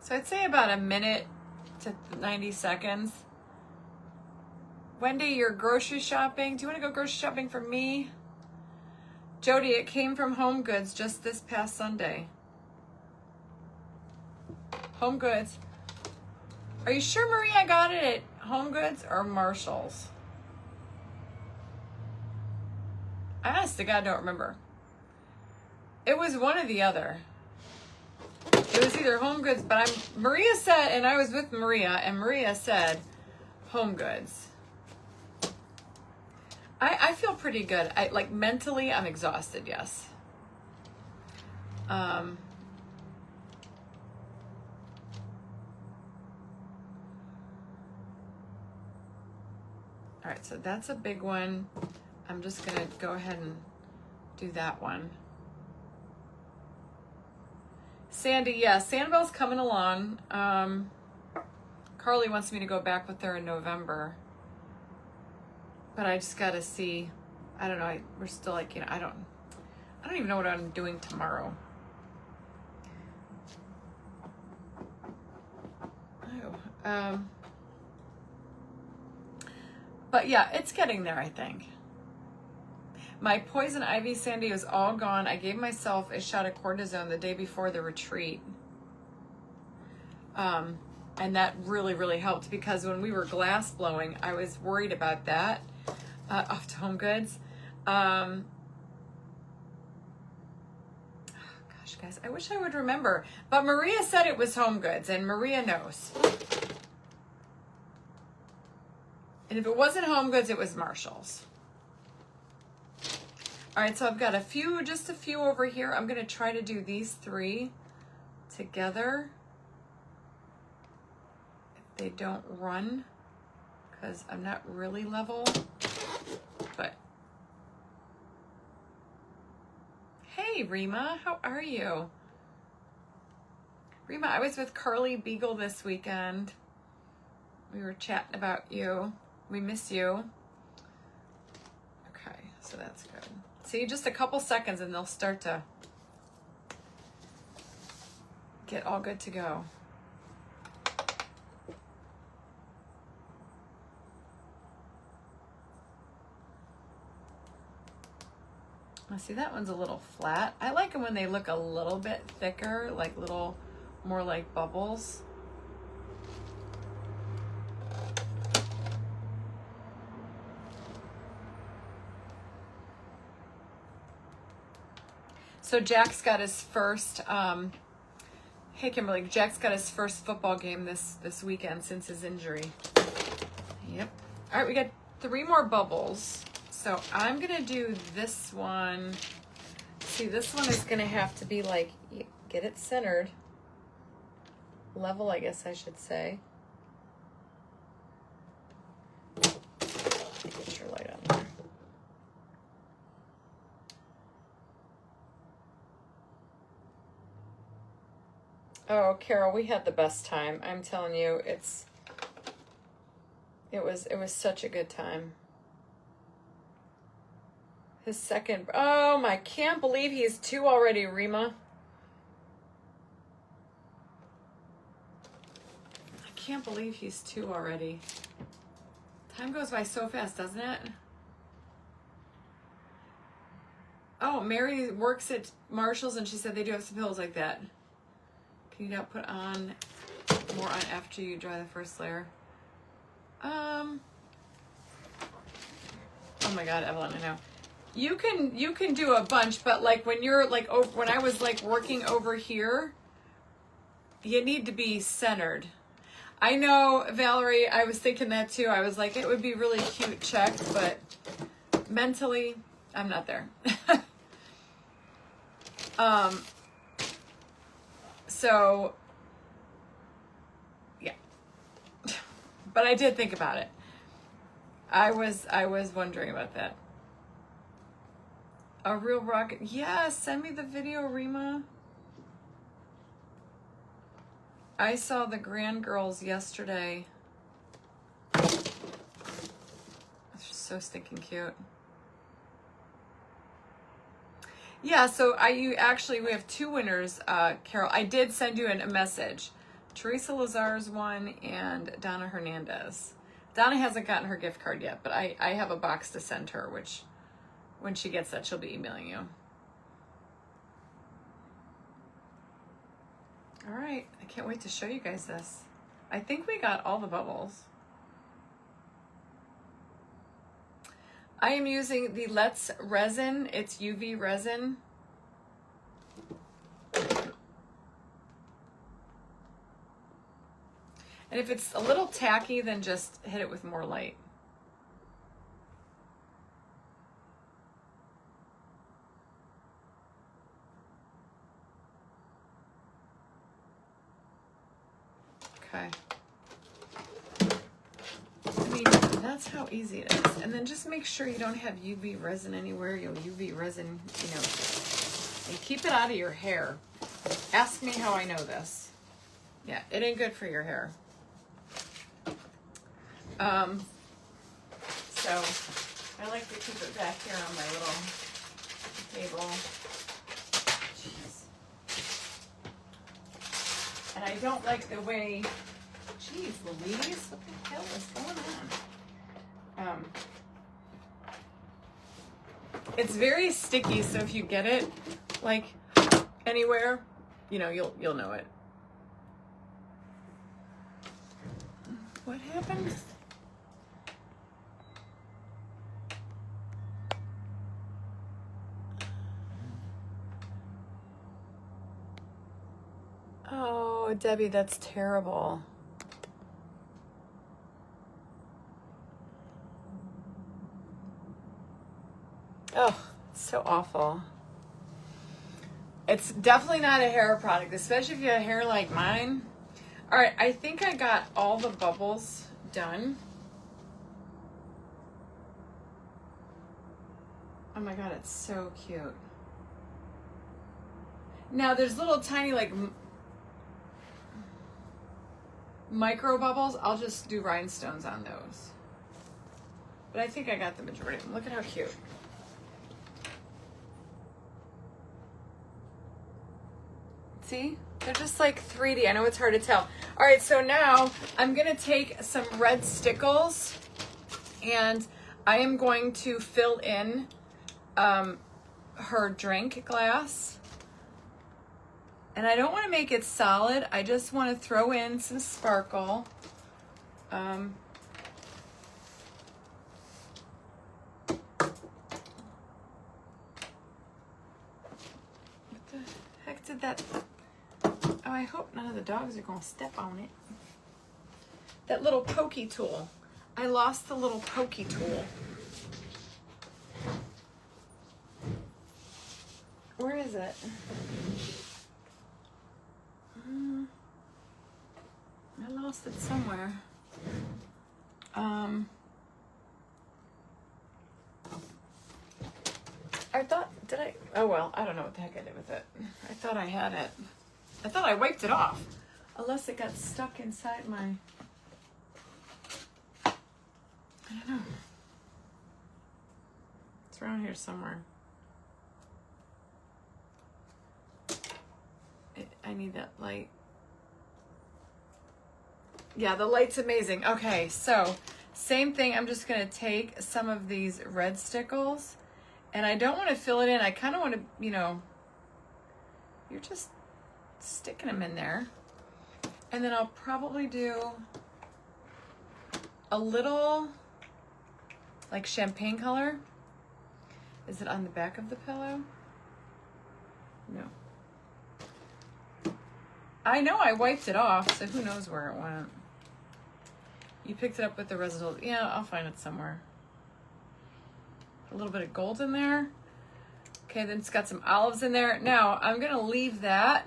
So I'd say about a minute to 90 seconds. Wendy, you're grocery shopping. Do you want to go grocery shopping for me? Jody, it came from Home Goods just this past Sunday. Home Goods. Are you sure Maria got it at Home Goods or Marshall's? I honest to God don't remember. It was one or the other. It was either Home Goods, but Maria said, and I was with Maria, and Maria said Home Goods. I feel pretty good. Like mentally, I'm exhausted, yes. All right, so that's a big one. I'm just gonna go ahead and do that one. Sandy, yes, Sanibel's coming along. Carly wants me to go back with her in November. But I just gotta see. I don't know. We're still like, I don't even know what I'm doing tomorrow. Oh, But yeah, it's getting there, I think. My poison ivy sandy is all gone. I gave myself a shot of cortisone the day before the retreat. And that really, really helped, because when we were glass blowing, I was worried about that, off to Home Goods. Gosh, guys, I wish I would remember. But Maria said it was Home Goods, and Maria knows. And if it wasn't Home Goods, it was Marshall's. All right, so I've got just a few over here. I'm going to try to do these 3 together. If they don't run, because I'm not really level. But hey, Rima, how are you? Rima, I was with Carly Beagle this weekend. We were chatting about you. We miss you. Okay, so that's good. See, just a couple seconds and they'll start to get all good to go. Now, see, that one's a little flat. I like them when they look a little bit thicker, like little, more like bubbles. So Jack's got his first, hey Kimberly, Jack's got his first football game this weekend since his injury. Yep. All right, we got 3 more bubbles. So I'm gonna do this one. See, this one is gonna have to be like, get it centered. Level, I guess I should say. Get your light on there. Oh, Carol, we had the best time. I'm telling you, it was such a good time. His second, oh, I can't believe he's 2 already, Rima. I can't believe he's 2 already. Time goes by so fast, doesn't it? Oh, Mary works at Marshall's and she said they do have some pillows like that. Can you not put on more on after you dry the first layer? Oh my God, Evelyn, I know. You can do a bunch, but like when you're like, when I was like working over here, you need to be centered. I know, Valerie, I was thinking that too. I was like, it would be really cute checked, but mentally, I'm not there. So, yeah. But I did think about it. I was wondering about that. A real rocket. Yeah, send me the video, Rima. I saw the Grand Girls yesterday. It's just so stinking cute. Yeah, so we have 2 winners, Carol. I did send you a message. Teresa Lazar's one and Donna Hernandez. Donna hasn't gotten her gift card yet, but I have a box to send her, which when she gets that, she'll be emailing you. All right, I can't wait to show you guys this. I think we got all the bubbles. I am using the Let's resin. It's UV resin. And if it's a little tacky, then just hit it with more light. Okay. I mean, that's how easy it is. And then just make sure you don't have UV resin anywhere. UV resin, and keep it out of your hair. Ask me how I know this. Yeah, it ain't good for your hair. So I like to keep it back here on my little table. Jeez. And I don't like the way, geez, Louise, what the hell is going on? It's very sticky, so if you get it like anywhere, you know, you'll know it. What happened? Oh, Debbie, that's terrible. Oh, it's so awful. It's definitely not a hair product, especially if you have hair like mine. All right, I think I got all the bubbles done. Oh my God, it's so cute. Now there's little tiny like micro bubbles. I'll just do rhinestones on those. But I think I got the majority of them. Look at how cute. See? They're just like 3D. I know it's hard to tell. All right, so now I'm gonna take some red stickles and I am going to fill in her drink glass. And I don't want to make it solid. I just want to throw in some sparkle. What the heck did that... Oh, I hope none of the dogs are going to step on it. That little pokey tool. I lost the little pokey tool. Where is it? I lost it somewhere. I thought, did I? Oh well, I don't know what the heck I did with it. I thought I had it. I thought I wiped it off. Unless it got stuck inside my... I don't know. It's around here somewhere. I need that light. Yeah, the light's amazing. Okay, so same thing. I'm just going to take some of these red stickles. And I don't want to fill it in. I kind of want to, you know, you're just sticking them in there. And then I'll probably do a little, like champagne color. Is it on the back of the pillow? No. I know I wiped it off, so who knows where it went. You picked it up with the residual. Yeah, I'll find it somewhere. A little bit of gold in there. Okay, then it's got some olives in there. Now, I'm going to leave that.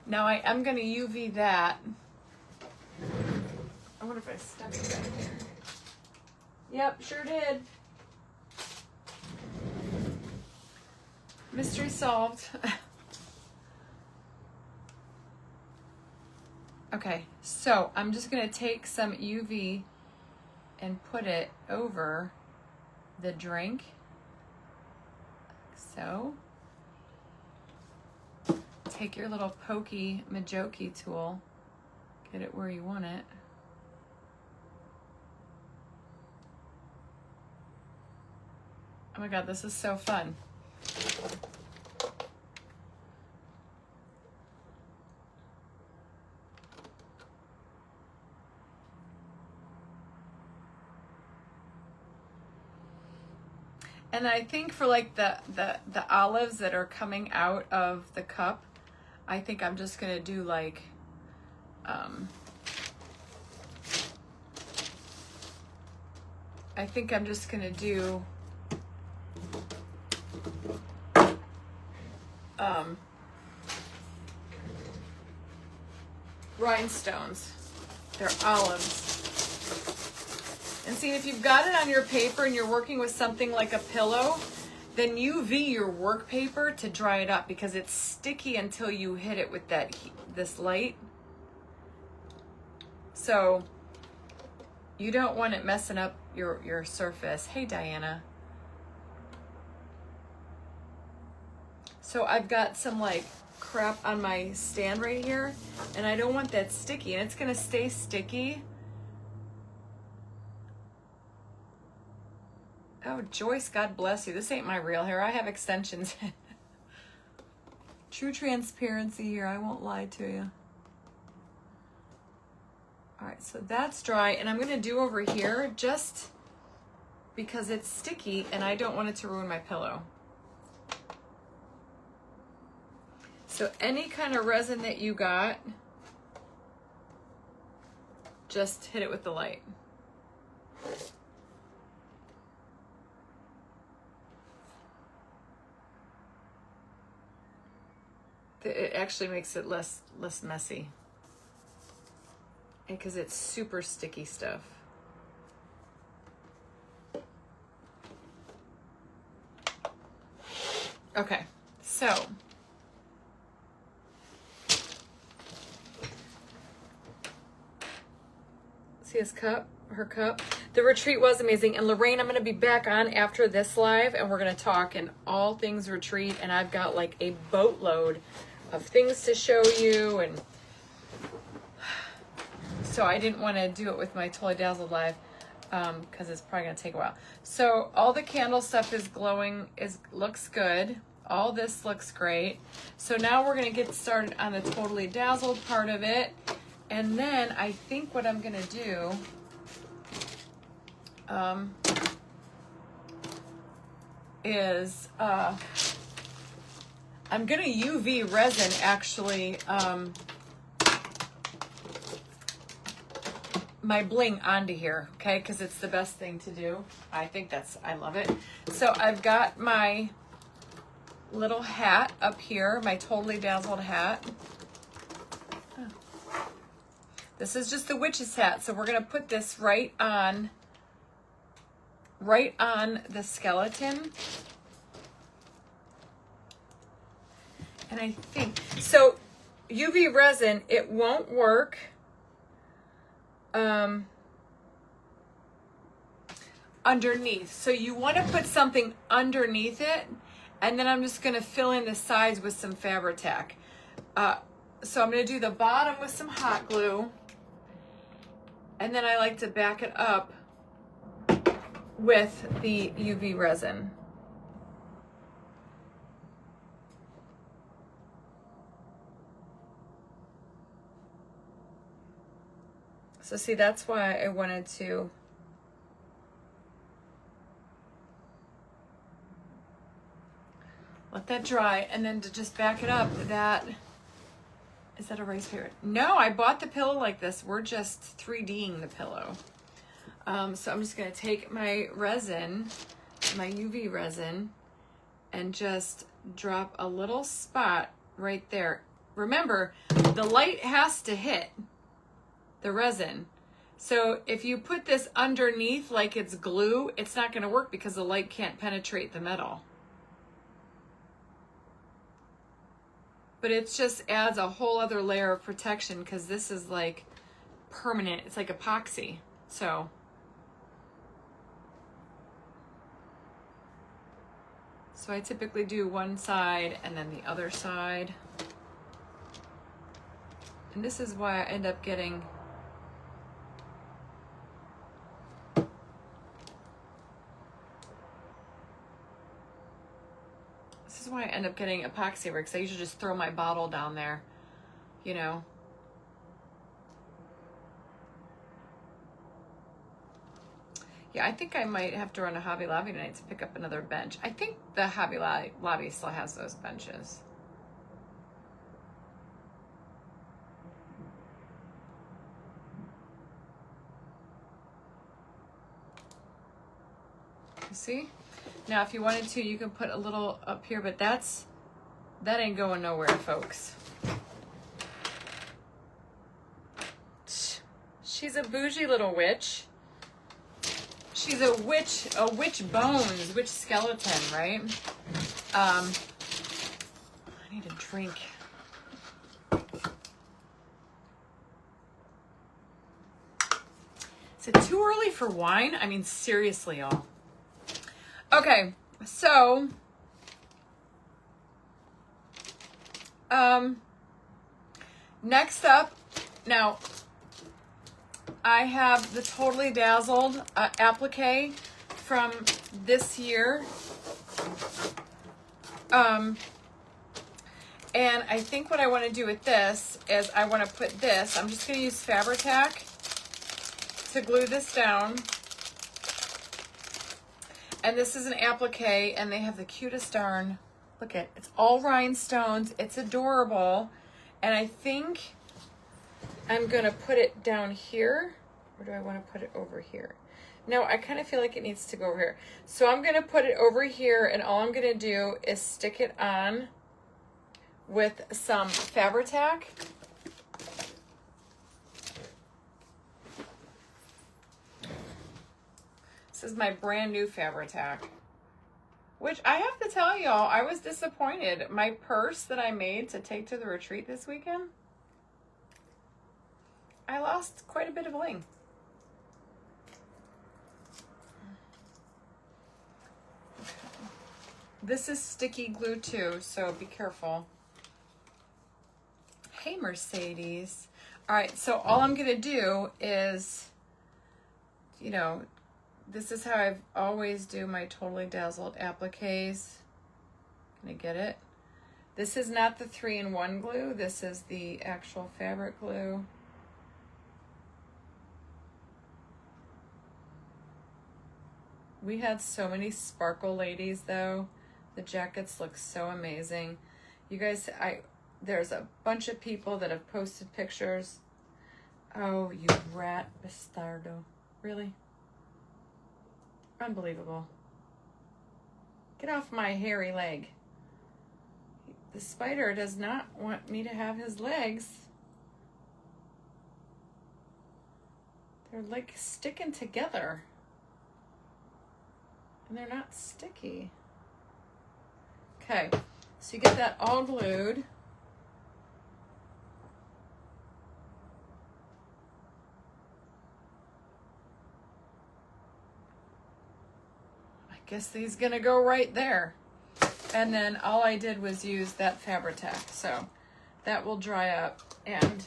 Now, I am going to UV that. I wonder if I stuck it right here. Yep, sure did. Mystery solved. Okay, so I'm just going to take some UV and put it over the drink. So, take your little pokey Majoki tool, get it where you want it. Oh my God, this is so fun. And I think for like the olives that are coming out of the cup, I think I'm just gonna do like, I think I'm just gonna do rhinestones. They're olives. And see, if you've got it on your paper and you're working with something like a pillow, then UV your work paper to dry it up because it's sticky until you hit it with that this light. So you don't want it messing up your surface. Hey, Diana. So I've got some like crap on my stand right here, and I don't want that sticky, and it's gonna stay sticky. Oh, Joyce, God bless you. This ain't my real hair. I have extensions. True transparency here. I won't lie to you. All right, so that's dry. And I'm going to do over here just because it's sticky and I don't want it to ruin my pillow. So any kind of resin that you got, just hit it with the light. It actually makes it less messy because it's super sticky stuff. Okay, so see his cup, her cup. The retreat was amazing. And Lorraine, I'm going to be back on after this live and we're going to talk in all things retreat. And I've got like a boatload of things to show you. And so I didn't want to do it with my Totally Dazzled live because it's probably going to take a while. So all the candle stuff is glowing, looks good. All this looks great. So now we're going to get started on the Totally Dazzled part of it. And then I think what I'm going to do is I'm going to UV resin actually my bling onto here, okay? Because it's the best thing to do. I love it. So I've got my little hat up here, my Totally Dazzled hat. This is just the witch's hat, so we're gonna put this right on the skeleton. And I think, so UV resin, it won't work. Underneath. So you wanna put something underneath it, and then I'm just gonna fill in the sides with some Fabri-Tac. So I'm gonna do the bottom with some hot glue. And then I like to back it up with the UV resin. So see, that's why I wanted to let that dry and then to just back it up. Is that a rice paper? No, I bought the pillow like this. We're just 3D'ing the pillow. So I'm just gonna take my resin, my UV resin, and just drop a little spot right there. Remember, the light has to hit the resin. So if you put this underneath like it's glue, it's not gonna work because the light can't penetrate the metal. But it just adds a whole other layer of protection because this is like permanent. It's like epoxy. So I typically do one side and then the other side. And this is why I end up getting epoxy work. I usually just throw my bottle down there, you know. Yeah, I think I might have to run to Hobby Lobby tonight to pick up another bench. I think the Hobby Lobby still has those benches. You see? Now, if you wanted to, you can put a little up here, but that ain't going nowhere, folks. She's a bougie little witch. She's a witch bones, witch skeleton, right? I need a drink. Is it too early for wine? I mean, seriously, y'all. Okay, so next up, now I have the Totally Dazzled applique from this year. And I think what I want to do with this is I want to put this, I'm just going to use Fabri-Tac to glue this down. And this is an applique, and they have the cutest darn, look at, it's all rhinestones. It's adorable. And I think I'm going to put it down here. Or do I want to put it over here? No, I kind of feel like it needs to go over here. So I'm going to put it over here, and all I'm going to do is stick it on with some Fabri-Tac. This is my brand new Fabri-Tac, which I have to tell y'all, I was disappointed. My purse that I made to take to the retreat this weekend, I lost quite a bit of bling. This is sticky glue too, so be careful. Hey, Mercedes. All right, so all I'm gonna do is, you know, this is how I always do my Totally Dazzled appliques. Can I get it? This is not the 3-in-1 glue. This is the actual fabric glue. We had so many sparkle ladies though. The jackets look so amazing. You guys, there's a bunch of people that have posted pictures. Oh, you rat bastardo. Really? Unbelievable. Get off my hairy leg. The spider does not want me to have his legs. They're like sticking together. And they're not sticky. Okay, so you get that all glued. I guess he's gonna go right there. And then all I did was use that Fabri-Tac. So that will dry up and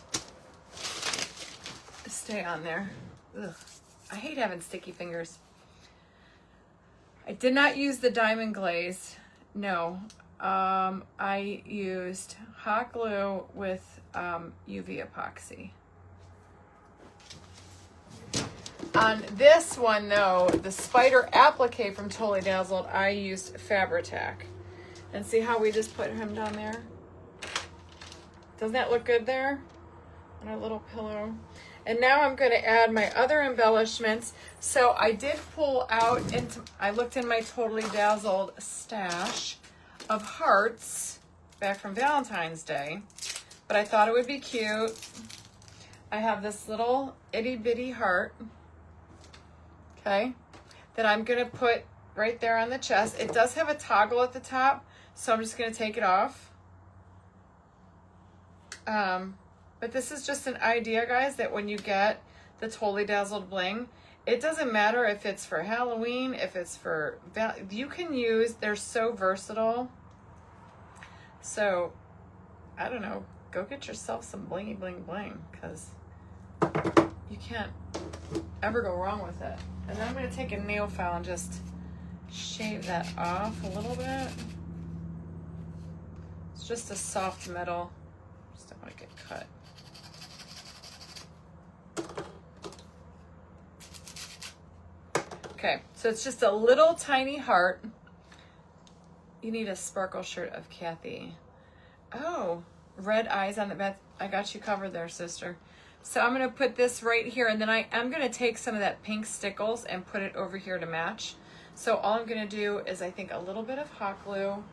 stay on there. Ugh. I hate having sticky fingers. I did not use the diamond glaze. No, I used hot glue with UV epoxy. On this one though, the spider applique from Totally Dazzled, I used Fabri-Tac. And see how we just put him down there? Doesn't that look good there? On a little pillow. And now I'm going to add my other embellishments. So I did pull out, I looked in my Totally Dazzled stash of hearts back from Valentine's Day, but I thought it would be cute. I have this little itty bitty heart, okay, that I'm going to put right there on the chest. It does have a toggle at the top, so I'm just going to take it off. But this is just an idea, guys, that when you get the Totally Dazzled bling, it doesn't matter if it's for Halloween, if it's for, you can use, they're so versatile. So, I don't know, go get yourself some blingy bling bling, because you can't ever go wrong with it. And then I'm going to take a nail file and just shave that off a little bit. It's just a soft metal. Just don't want to get cut. Okay, so it's just a little tiny heart. You need a sparkle shirt of Kathy. Oh, red eyes on the bed. I got you covered there, sister. So I'm going to put this right here, and then I'm going to take some of that pink stickles and put it over here to match. So all I'm going to do is, I think, a little bit of hot glue.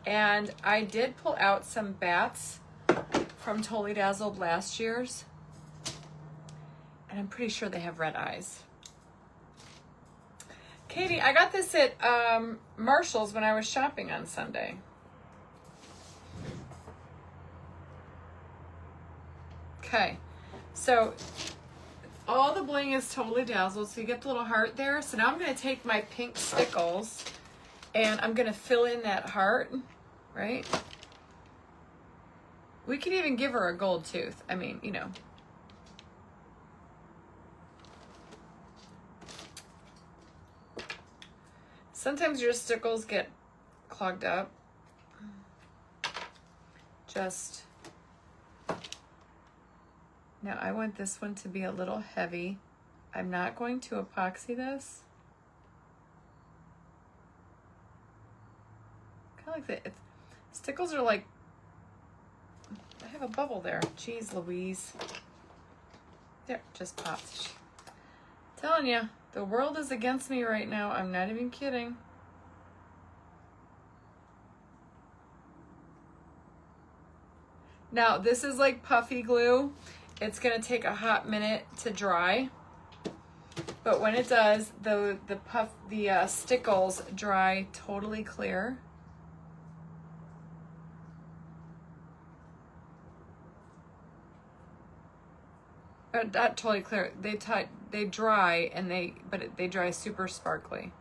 And I did pull out some bats from Totally Dazzled last year's. And I'm pretty sure they have red eyes. Katie, I got this at Marshall's when I was shopping on Sunday. Okay, so all the bling is Totally Dazzled, so you get the little heart there. So now I'm going to take my pink stickles and I'm going to fill in that heart, right? We could even give her a gold tooth. I mean, you know. Sometimes your stickles get clogged up. Now I want this one to be a little heavy. I'm not going to epoxy this. Kind of like the stickles are like, I have a bubble there. Jeez Louise. There, just popped. Telling you, the world is against me right now. I'm not even kidding. Now, this is like puffy glue. It's gonna take a hot minute to dry. But when it does, the stickles dry totally clear. Not totally clear. They dry and they dry super sparkly.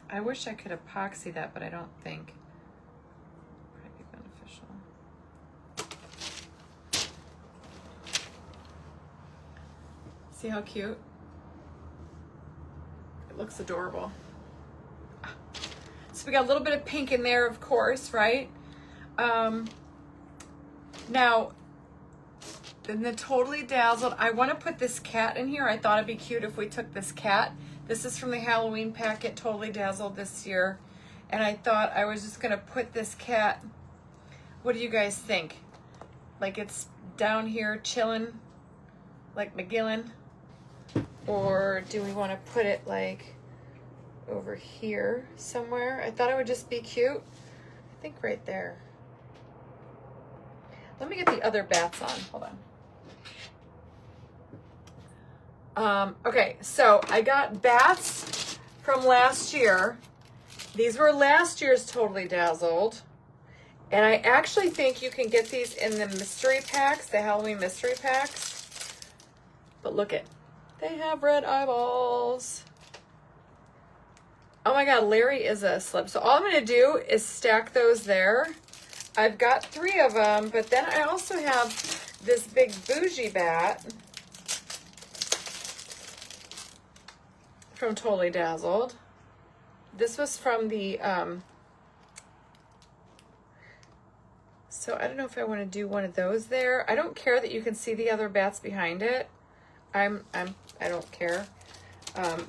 I wish I could epoxy that, but I don't think. Might be beneficial. See how cute? It looks adorable. So we got a little bit of pink in there, of course, right? Now, in the Totally Dazzled, I want to put this cat in here. I thought it'd be cute if we took this cat. This is from the Halloween packet, Totally Dazzled this year. And I thought I was just going to put this cat. What do you guys think? Like it's down here chilling, like McGillen? Or do we want to put it like over here somewhere? I thought it would just be cute. I think right there. Let me get the other bats on. Hold on. Okay, so I got bats from last year. These were last year's Totally Dazzled. And I actually think you can get these in the mystery packs, the Halloween mystery packs. But look it. They have red eyeballs. Oh my God, Larry is a slip. So all I'm gonna do is stack those there. I've got 3 of them, but then I also have this big bougie bat from Totally Dazzled. This was from the, so I don't know if I want to do one of those there. I don't care that you can see the other bats behind it. I don't care.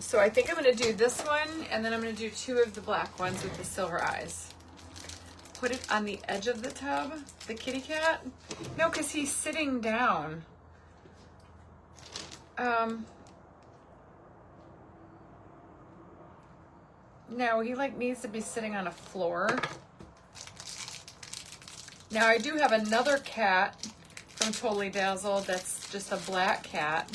So I think I'm going to do this one, and then I'm going to do 2 of the black ones with the silver eyes. Put it on the edge of the tub, the kitty cat. No, because he's sitting down. No, he like needs to be sitting on a floor. Now I do have another cat from Totally Dazzled that's just a black cat.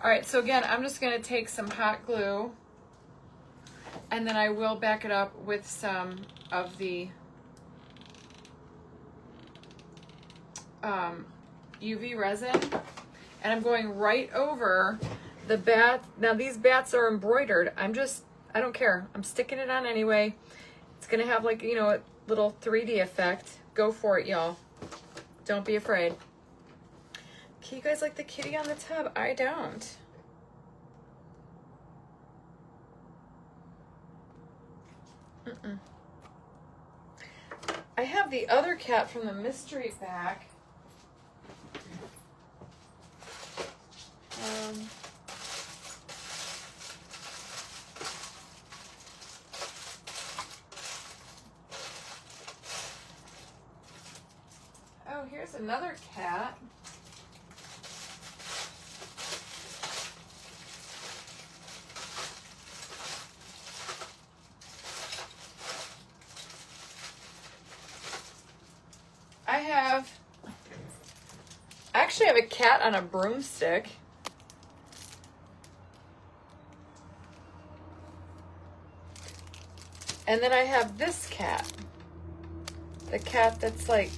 All right, so again, I'm just gonna take some hot glue and then I will back it up with some of the UV resin. And I'm going right over the bat. Now these bats are embroidered. I don't care. I'm sticking it on anyway. It's gonna have like, you know, a little 3D effect. Go for it, y'all. Don't be afraid. Can you guys like the kitty on the tub? I don't. I have the other cat from the mystery pack. Oh, here's another cat. I actually have a cat on a broomstick. And then I have this cat. The cat that's like,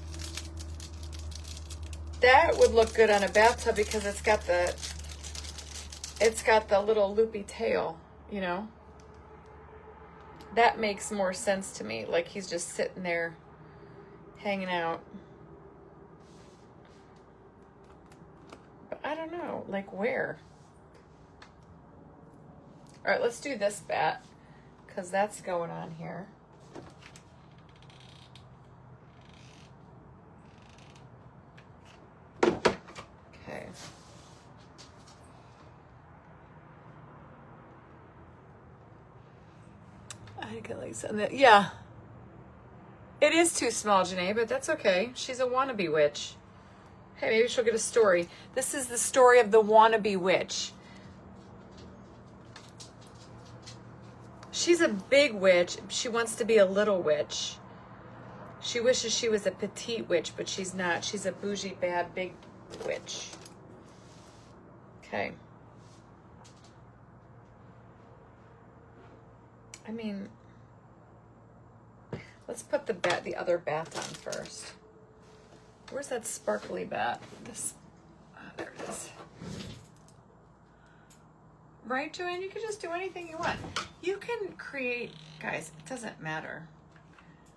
that would look good on a bathtub because it's got the little loopy tail, you know? That makes more sense to me. Like he's just sitting there hanging out. don't know, like where? All right, let's do this bat because that's going on here. Okay. I could like something. Yeah. It is too small, Janae, but that's okay. She's a wannabe witch. Hey, maybe she'll get a story. This is the story of the wannabe witch. She's a big witch. She wants to be a little witch. She wishes she was a petite witch, but she's not. She's a bougie, bad, big witch. Okay. I mean, let's put the other bat on first. Where's that sparkly bat? This, there it is. Right, Joanne? You can just do anything you want. You can create, guys, it doesn't matter.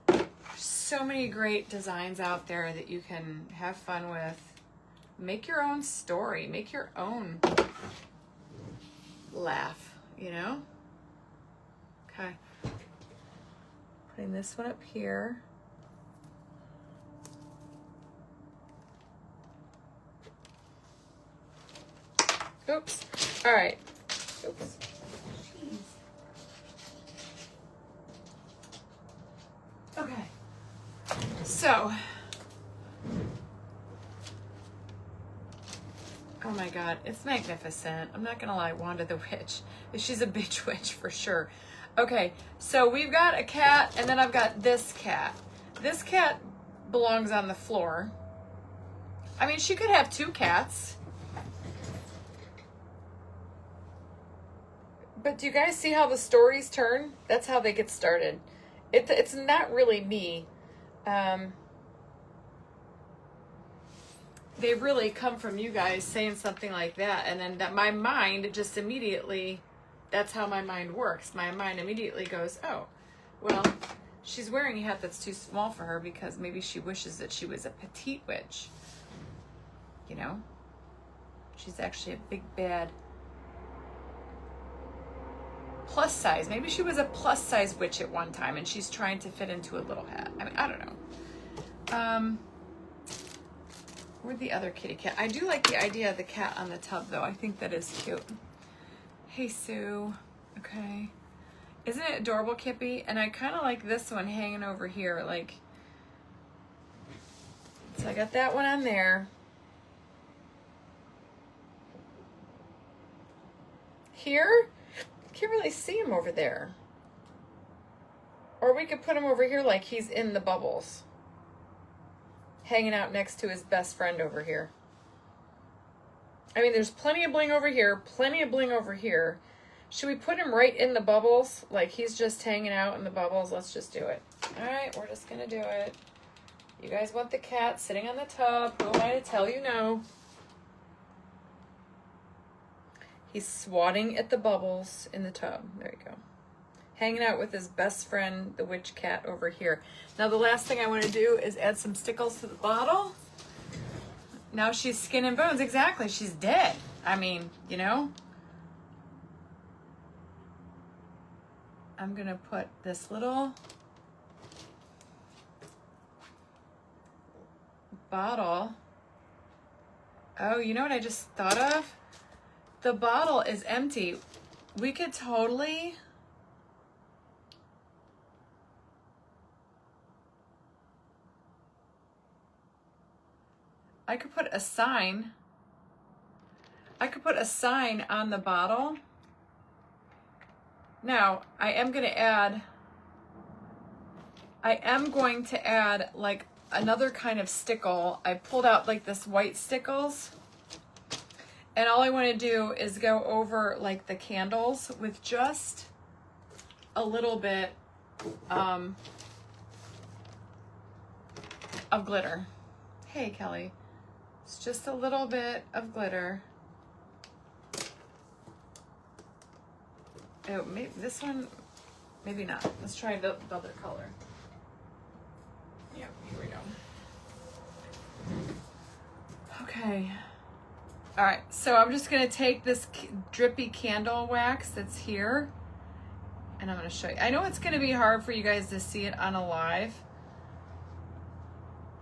There's so many great designs out there that you can have fun with. Make your own story. Make your own laugh, you know? Okay. Putting this one up here. Oops. All right. Oops. Jeez. Okay. So. Oh my God, it's magnificent. I'm not gonna lie, Wanda the Witch. She's a bitch witch for sure. Okay, so we've got a cat, and then I've got this cat. This cat belongs on the floor. I mean, she could have two cats. But do you guys see how the stories turn? That's how they get started. It's not really me. They really come from you guys saying something like that, and then that my mind just immediately, that's how my mind works. My mind immediately goes, oh, well, she's wearing a hat that's too small for her because maybe she wishes that she was a petite witch. You know? She's actually a big, bad plus size. Maybe she was a plus size witch at one time and she's trying to fit into a little hat. I mean, I don't know. Where'd the other kitty cat? I do like the idea of the cat on the tub though. I think that is cute. Hey, Sue. Okay. Isn't it adorable, Kippy? And I kind of like this one hanging over here. Like, so I got that one on there. Here? Can't really see him over there. Or we could put him over here like he's in the bubbles. Hanging out next to his best friend over here. I mean, there's plenty of bling over here, plenty of bling over here. Should we put him right in the bubbles? Like he's just hanging out in the bubbles? Let's just do it. All right, we're just gonna do it. You guys want the cat sitting on the tub. Who am I to tell you no? He's swatting at the bubbles in the tub. There you go. Hanging out with his best friend, the witch cat, over here. Now the last thing I want to do is add some stickles to the bottle. Now she's skin and bones. Exactly. She's dead. I mean, you know. I'm going to put this little bottle. Oh, you know what I just thought of? The bottle is empty. We could totally... I could put a sign. I could put a sign on the bottle. Now, I am going to add like another kind of stickle. I pulled out like this white stickles. And all I want to do is go over like the candles with just a little bit of glitter. Hey, Kelly. It's just a little bit of glitter. Oh, maybe this one, maybe not. Let's try the other color. Yep, here we go. Okay. All right, so I'm just gonna take this drippy candle wax that's here, and I'm gonna show you. I know it's gonna be hard for you guys to see it on a live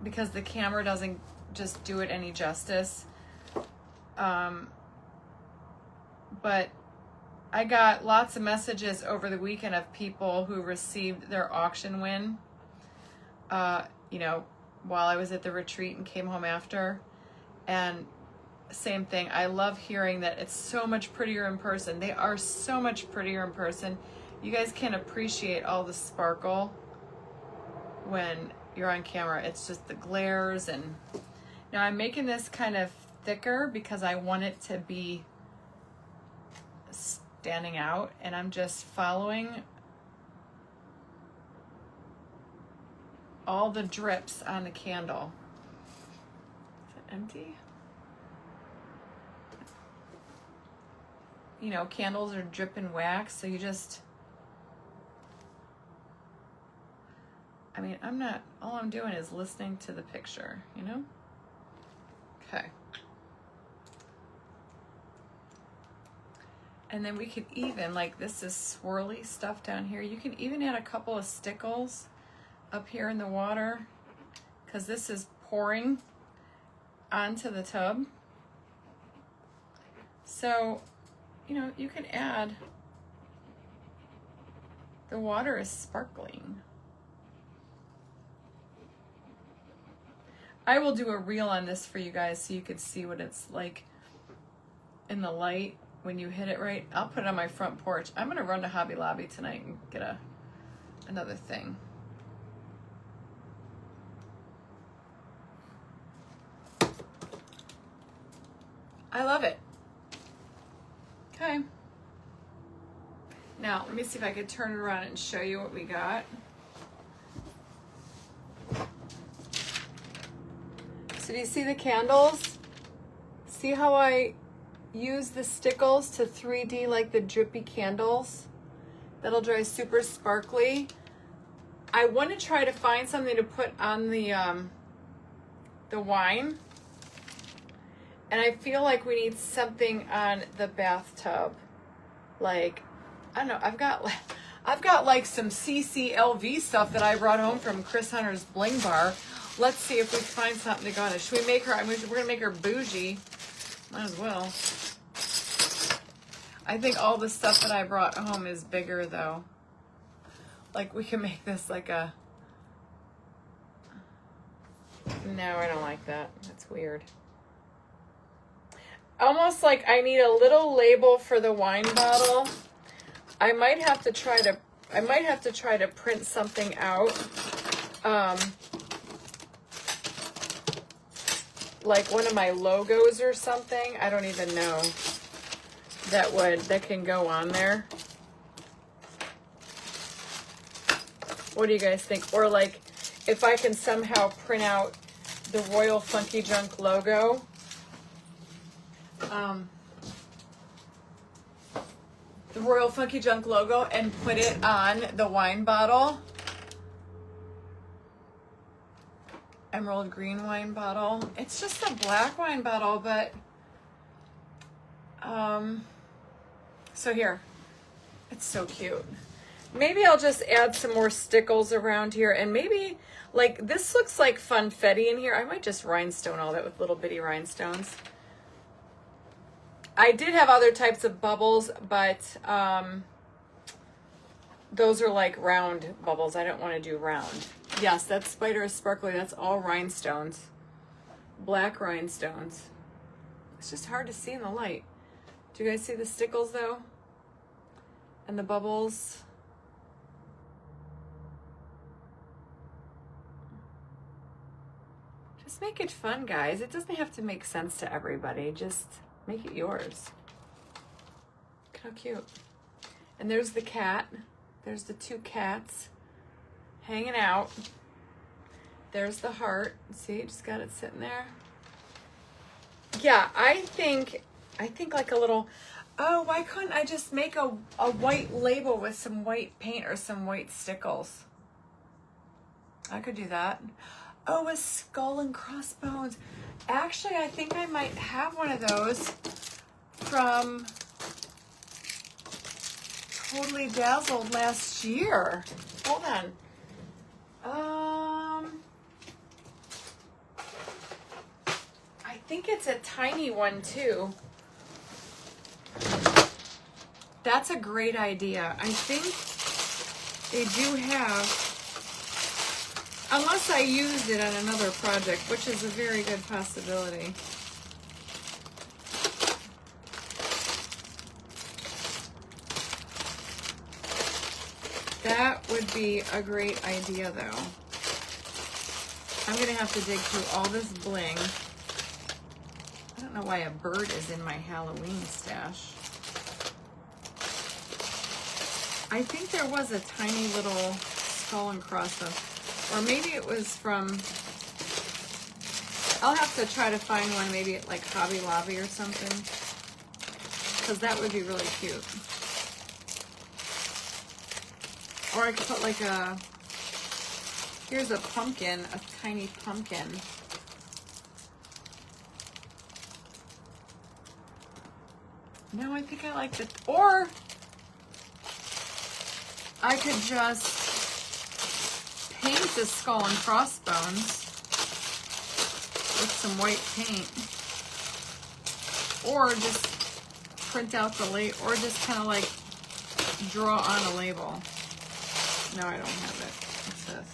because the camera doesn't just do it any justice. But I got lots of messages over the weekend of people who received their auction win, you know, while I was at the retreat and came home after. And same thing. I love hearing that it's so much prettier in person. They are so much prettier in person. You guys can appreciate all the sparkle when you're on camera. It's just the glares. And now I'm making this kind of thicker because I want it to be standing out, and I'm just following all the drips on the candle. Is it empty? You know, candles are dripping wax, so you just, I mean, all I'm doing is listening to the picture, you know? Okay. And then we could even, like, this is swirly stuff down here. You can even add a couple of stickles up here in the water because this is pouring onto the tub. So, you know, you can add, the water is sparkling. I will do a reel on this for you guys so you could see what it's like in the light. When you hit it right, I'll put it on my front porch. I'm gonna run to Hobby Lobby tonight and get another thing. I love it. Okay. Now, let me see if I could turn it around and show you what we got. So do you see the candles? See how I use the stickles to 3D like the drippy candles? That'll dry super sparkly. I want to try to find something to put on the wine. And I feel like we need something on the bathtub. Like, I don't know, I've got like some CCLV stuff that I brought home from Chris Hunter's Bling bar. Let's see if we can find something to go on it. Should we make her, we're gonna make her bougie. Might as well. I think all the stuff that I brought home is bigger though. Like we can make this like a, no, I don't like that. That's weird. Almost like I need a little label for the wine bottle. I might have to try to print something out. Like one of my logos or something. I don't even know. That can go on there. What do you guys think? Or like if I can somehow print out the Royal Funky Junk logo. The Royal Funky Junk logo and put it on the wine bottle. Emerald green wine bottle. It's just a black wine bottle, but so here, it's so cute. Maybe I'll just add some more stickles around here, and maybe like this looks like funfetti in here. I might just rhinestone all that with little bitty rhinestones. I did have other types of bubbles, but those are like round bubbles. I don't want to do round. Yes, that spider is sparkly. That's all rhinestones. Black rhinestones. It's just hard to see in the light. Do you guys see the stickles though? And the bubbles? Just make it fun, guys. It doesn't have to make sense to everybody. Just make it yours. Look how cute. And there's the cat. There's the two cats hanging out. There's the heart. See, just got it sitting there. Yeah, I think like a little, oh, why couldn't I just make a white label with some white paint or some white stickles? I could do that. Oh, a skull and crossbones. Actually, I think I might have one of those from Totally Dazzled last year. Hold on. I think it's a tiny one too. That's a great idea. I think they do have, unless I used it on another project, which is a very good possibility. That would be a great idea though. I'm gonna have to dig through all this bling. I don't know why a bird is in my Halloween stash. I think there was a tiny little skull and crossbones, or maybe it was from, I'll have to try to find one maybe at like Hobby Lobby or something, because that would be really cute. Or I could put like a, here's a pumpkin, a tiny pumpkin. No, I think I like the, or I could just paint the skull and crossbones with some white paint. Or just print out the label, or just kind of like draw on a label. No, I don't have it. What's this?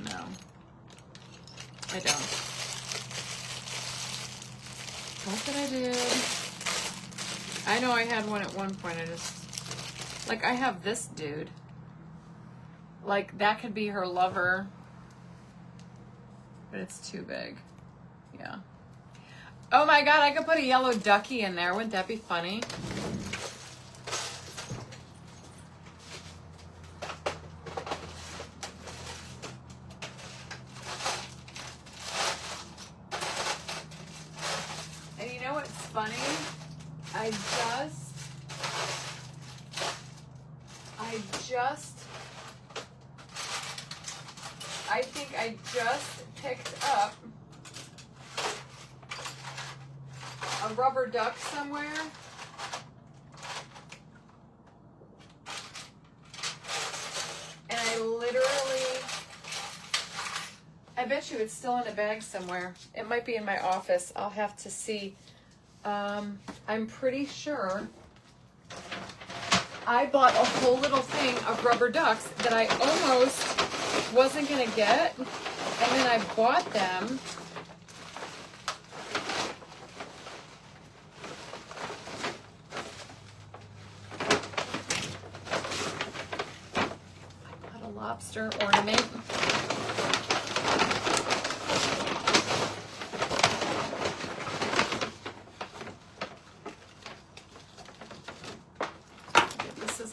No, I don't. What did I do? I know I had one at one point. I just, like, I have this dude. Like, that could be her lover. But it's too big. Yeah. Oh my God, I could put a yellow ducky in there. Wouldn't that be funny? And you know what's funny? I think I just picked up a rubber duck somewhere. And I bet you it's still in a bag somewhere. It might be in my office. I'll have to see. I'm pretty sure I bought a whole little thing of rubber ducks that I almost wasn't gonna get, and then I bought them. I bought a lobster ornament.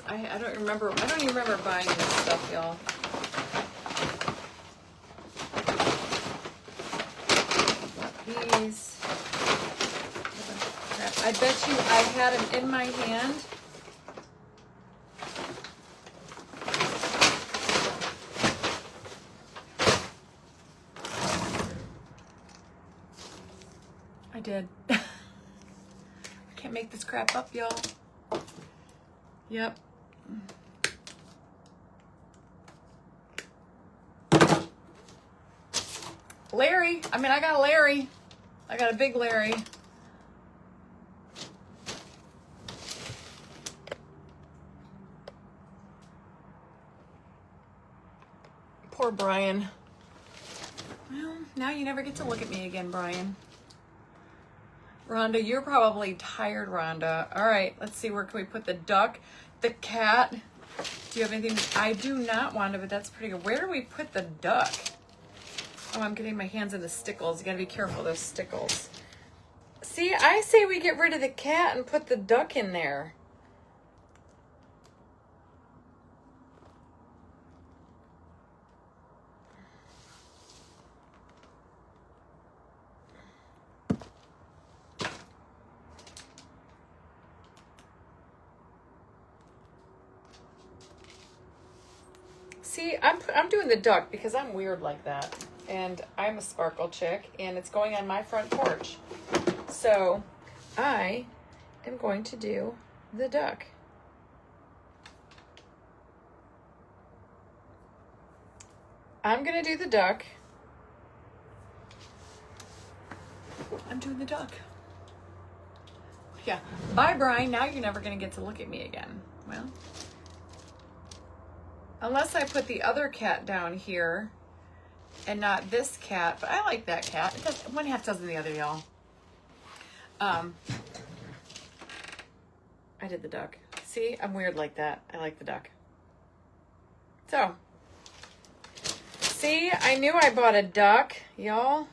I don't remember. I don't even remember buying this stuff, y'all. These. I bet you I had them in my hand. I did. I can't make this crap up, y'all. Yep. Larry. I mean, I got a Larry. I got a big Larry. Poor Brian. Well, now you never get to look at me again, Brian. Rhonda, you're probably tired, Rhonda. All right, let's see. Where can we put the duck? The cat. Do you have anything? I do not, Wanda, but that's pretty good. Where do we put the duck? Oh, I'm getting my hands in the stickles. You gotta be careful of those stickles. See, I say we get rid of the cat and put the duck in there. See, I'm doing the duck because I'm weird like that. And I'm a sparkle chick, and it's going on my front porch. So I am going to do the duck. I'm going to do the duck. I'm doing the duck. Yeah. Bye, Brian. Now you're never going to get to look at me again. Well, unless I put the other cat down here and not this cat, but I like that cat. It does, one half dozen the other, y'all. I did the duck. See, I'm weird like that. I like the duck. So, see, I knew I bought a duck, y'all.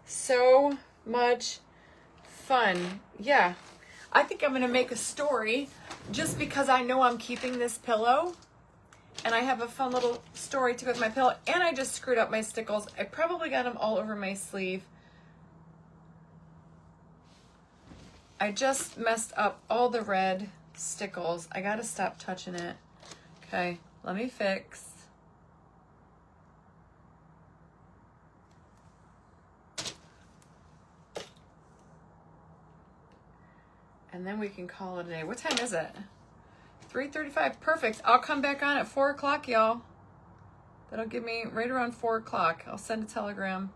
So much fun. Yeah. I think I'm going to make a story just because I know I'm keeping this pillow. And I have a fun little story to go with my pillow. And I just screwed up my stickles. I probably got them all over my sleeve. I just messed up all the red stickles. I gotta stop touching it. Okay, let me fix. And then we can call it a day. What time is it? 3:35. Perfect. I'll come back on at 4 o'clock, y'all. That'll give me right around 4 o'clock. I'll send a telegram.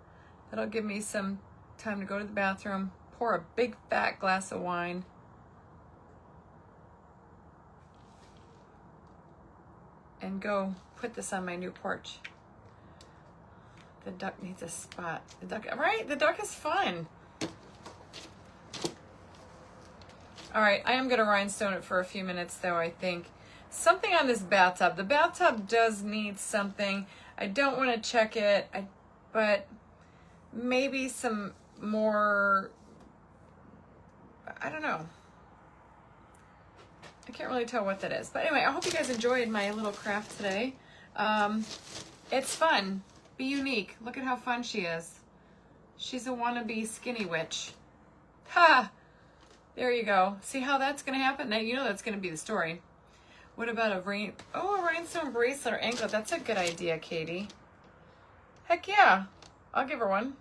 That'll give me some time to go to the bathroom, pour a big fat glass of wine, and go put this on my new porch. The duck needs a spot. The duck, right? The duck is fun. All right, I am going to rhinestone it for a few minutes, though, I think. Something on this bathtub. The bathtub does need something. I don't want to check it, but maybe some more, I don't know. I can't really tell what that is. But anyway, I hope you guys enjoyed my little craft today. It's fun. Be unique. Look at how fun she is. She's a wannabe skinny witch. Ha! There you go. See how that's going to happen? Now you know that's going to be the story. What about a rhinestone bracelet or anklet? That's a good idea, Katie. Heck yeah. I'll give her one.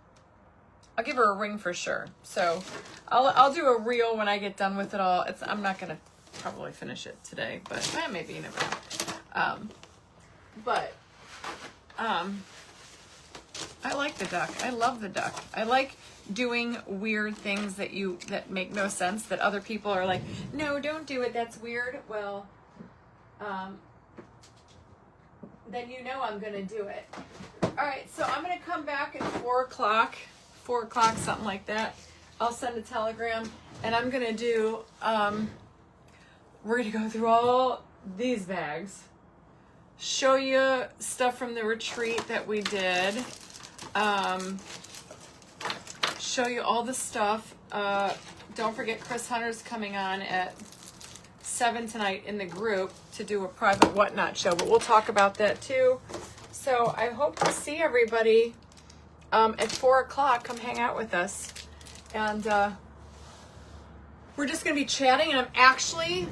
I'll give her a ring for sure. So I'll do a reel when I get done with it all. I'm not going to probably finish it today, but maybe you never know. I like the duck. I love the duck. I like doing weird things that make no sense, that other people are like, no, don't do it, that's weird. Well, then you know I'm gonna do it. All right, so I'm gonna come back at 4 o'clock, something like that. I'll send a telegram, and I'm gonna do, we're gonna go through all these bags, show you stuff from the retreat that we did, show you all the stuff. Don't forget Chris Hunter's coming on at 7 tonight in the group to do a private whatnot show, but we'll talk about that too. So I hope to see everybody at 4 o'clock. Come hang out with us, and we're just gonna be chatting, and I'm actually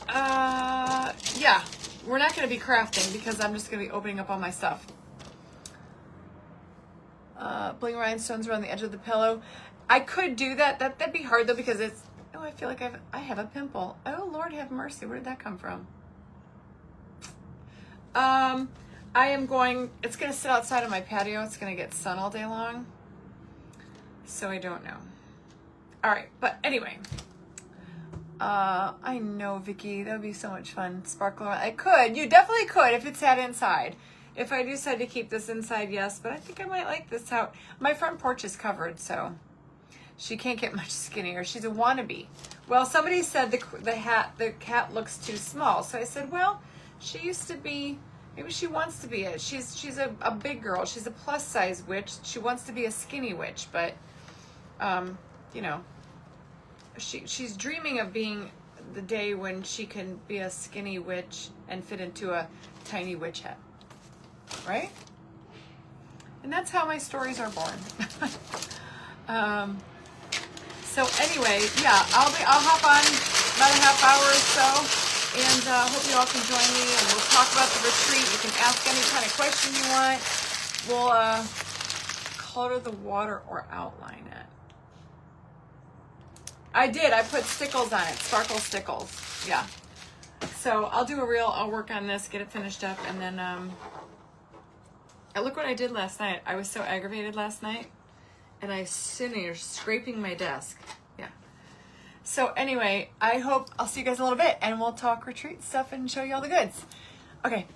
yeah, we're not gonna be crafting because I'm just gonna be opening up all my stuff. Bling rhinestones around the edge of the pillow. I could do that. That'd be hard though because it's. Oh, I feel like I have a pimple. Oh Lord, have mercy. Where did that come from? I am going. It's gonna sit outside on my patio. It's gonna get sun all day long. So I don't know. All right, but anyway. I know, Vicky. That would be so much fun. Sparkle. I could. You definitely could if it sat inside. If I decide to keep this inside, yes, but I think I might like this out. My front porch is covered, so she can't get much skinnier. She's a wannabe. Well, somebody said the cat looks too small. So I said, well, she used to be, maybe she wants to be it. She's a big girl. She's a plus size witch. She wants to be a skinny witch, but you know, she's dreaming of being the day when she can be a skinny witch and fit into a tiny witch hat. Right? And that's how my stories are born. So anyway, yeah, I'll hop on about a half hour or so. And hope you all can join me, and we'll talk about the retreat. You can ask any kind of question you want. We'll color the water or outline it. I did. I put stickles on it. Sparkle stickles. Yeah. So I'll do a reel. I'll work on this, get it finished up, and then look what I did last night. I was so aggravated last night, and I was sitting here scraping my desk. Yeah. So anyway, I hope I'll see you guys in a little bit, and we'll talk retreat stuff and show you all the goods. Okay.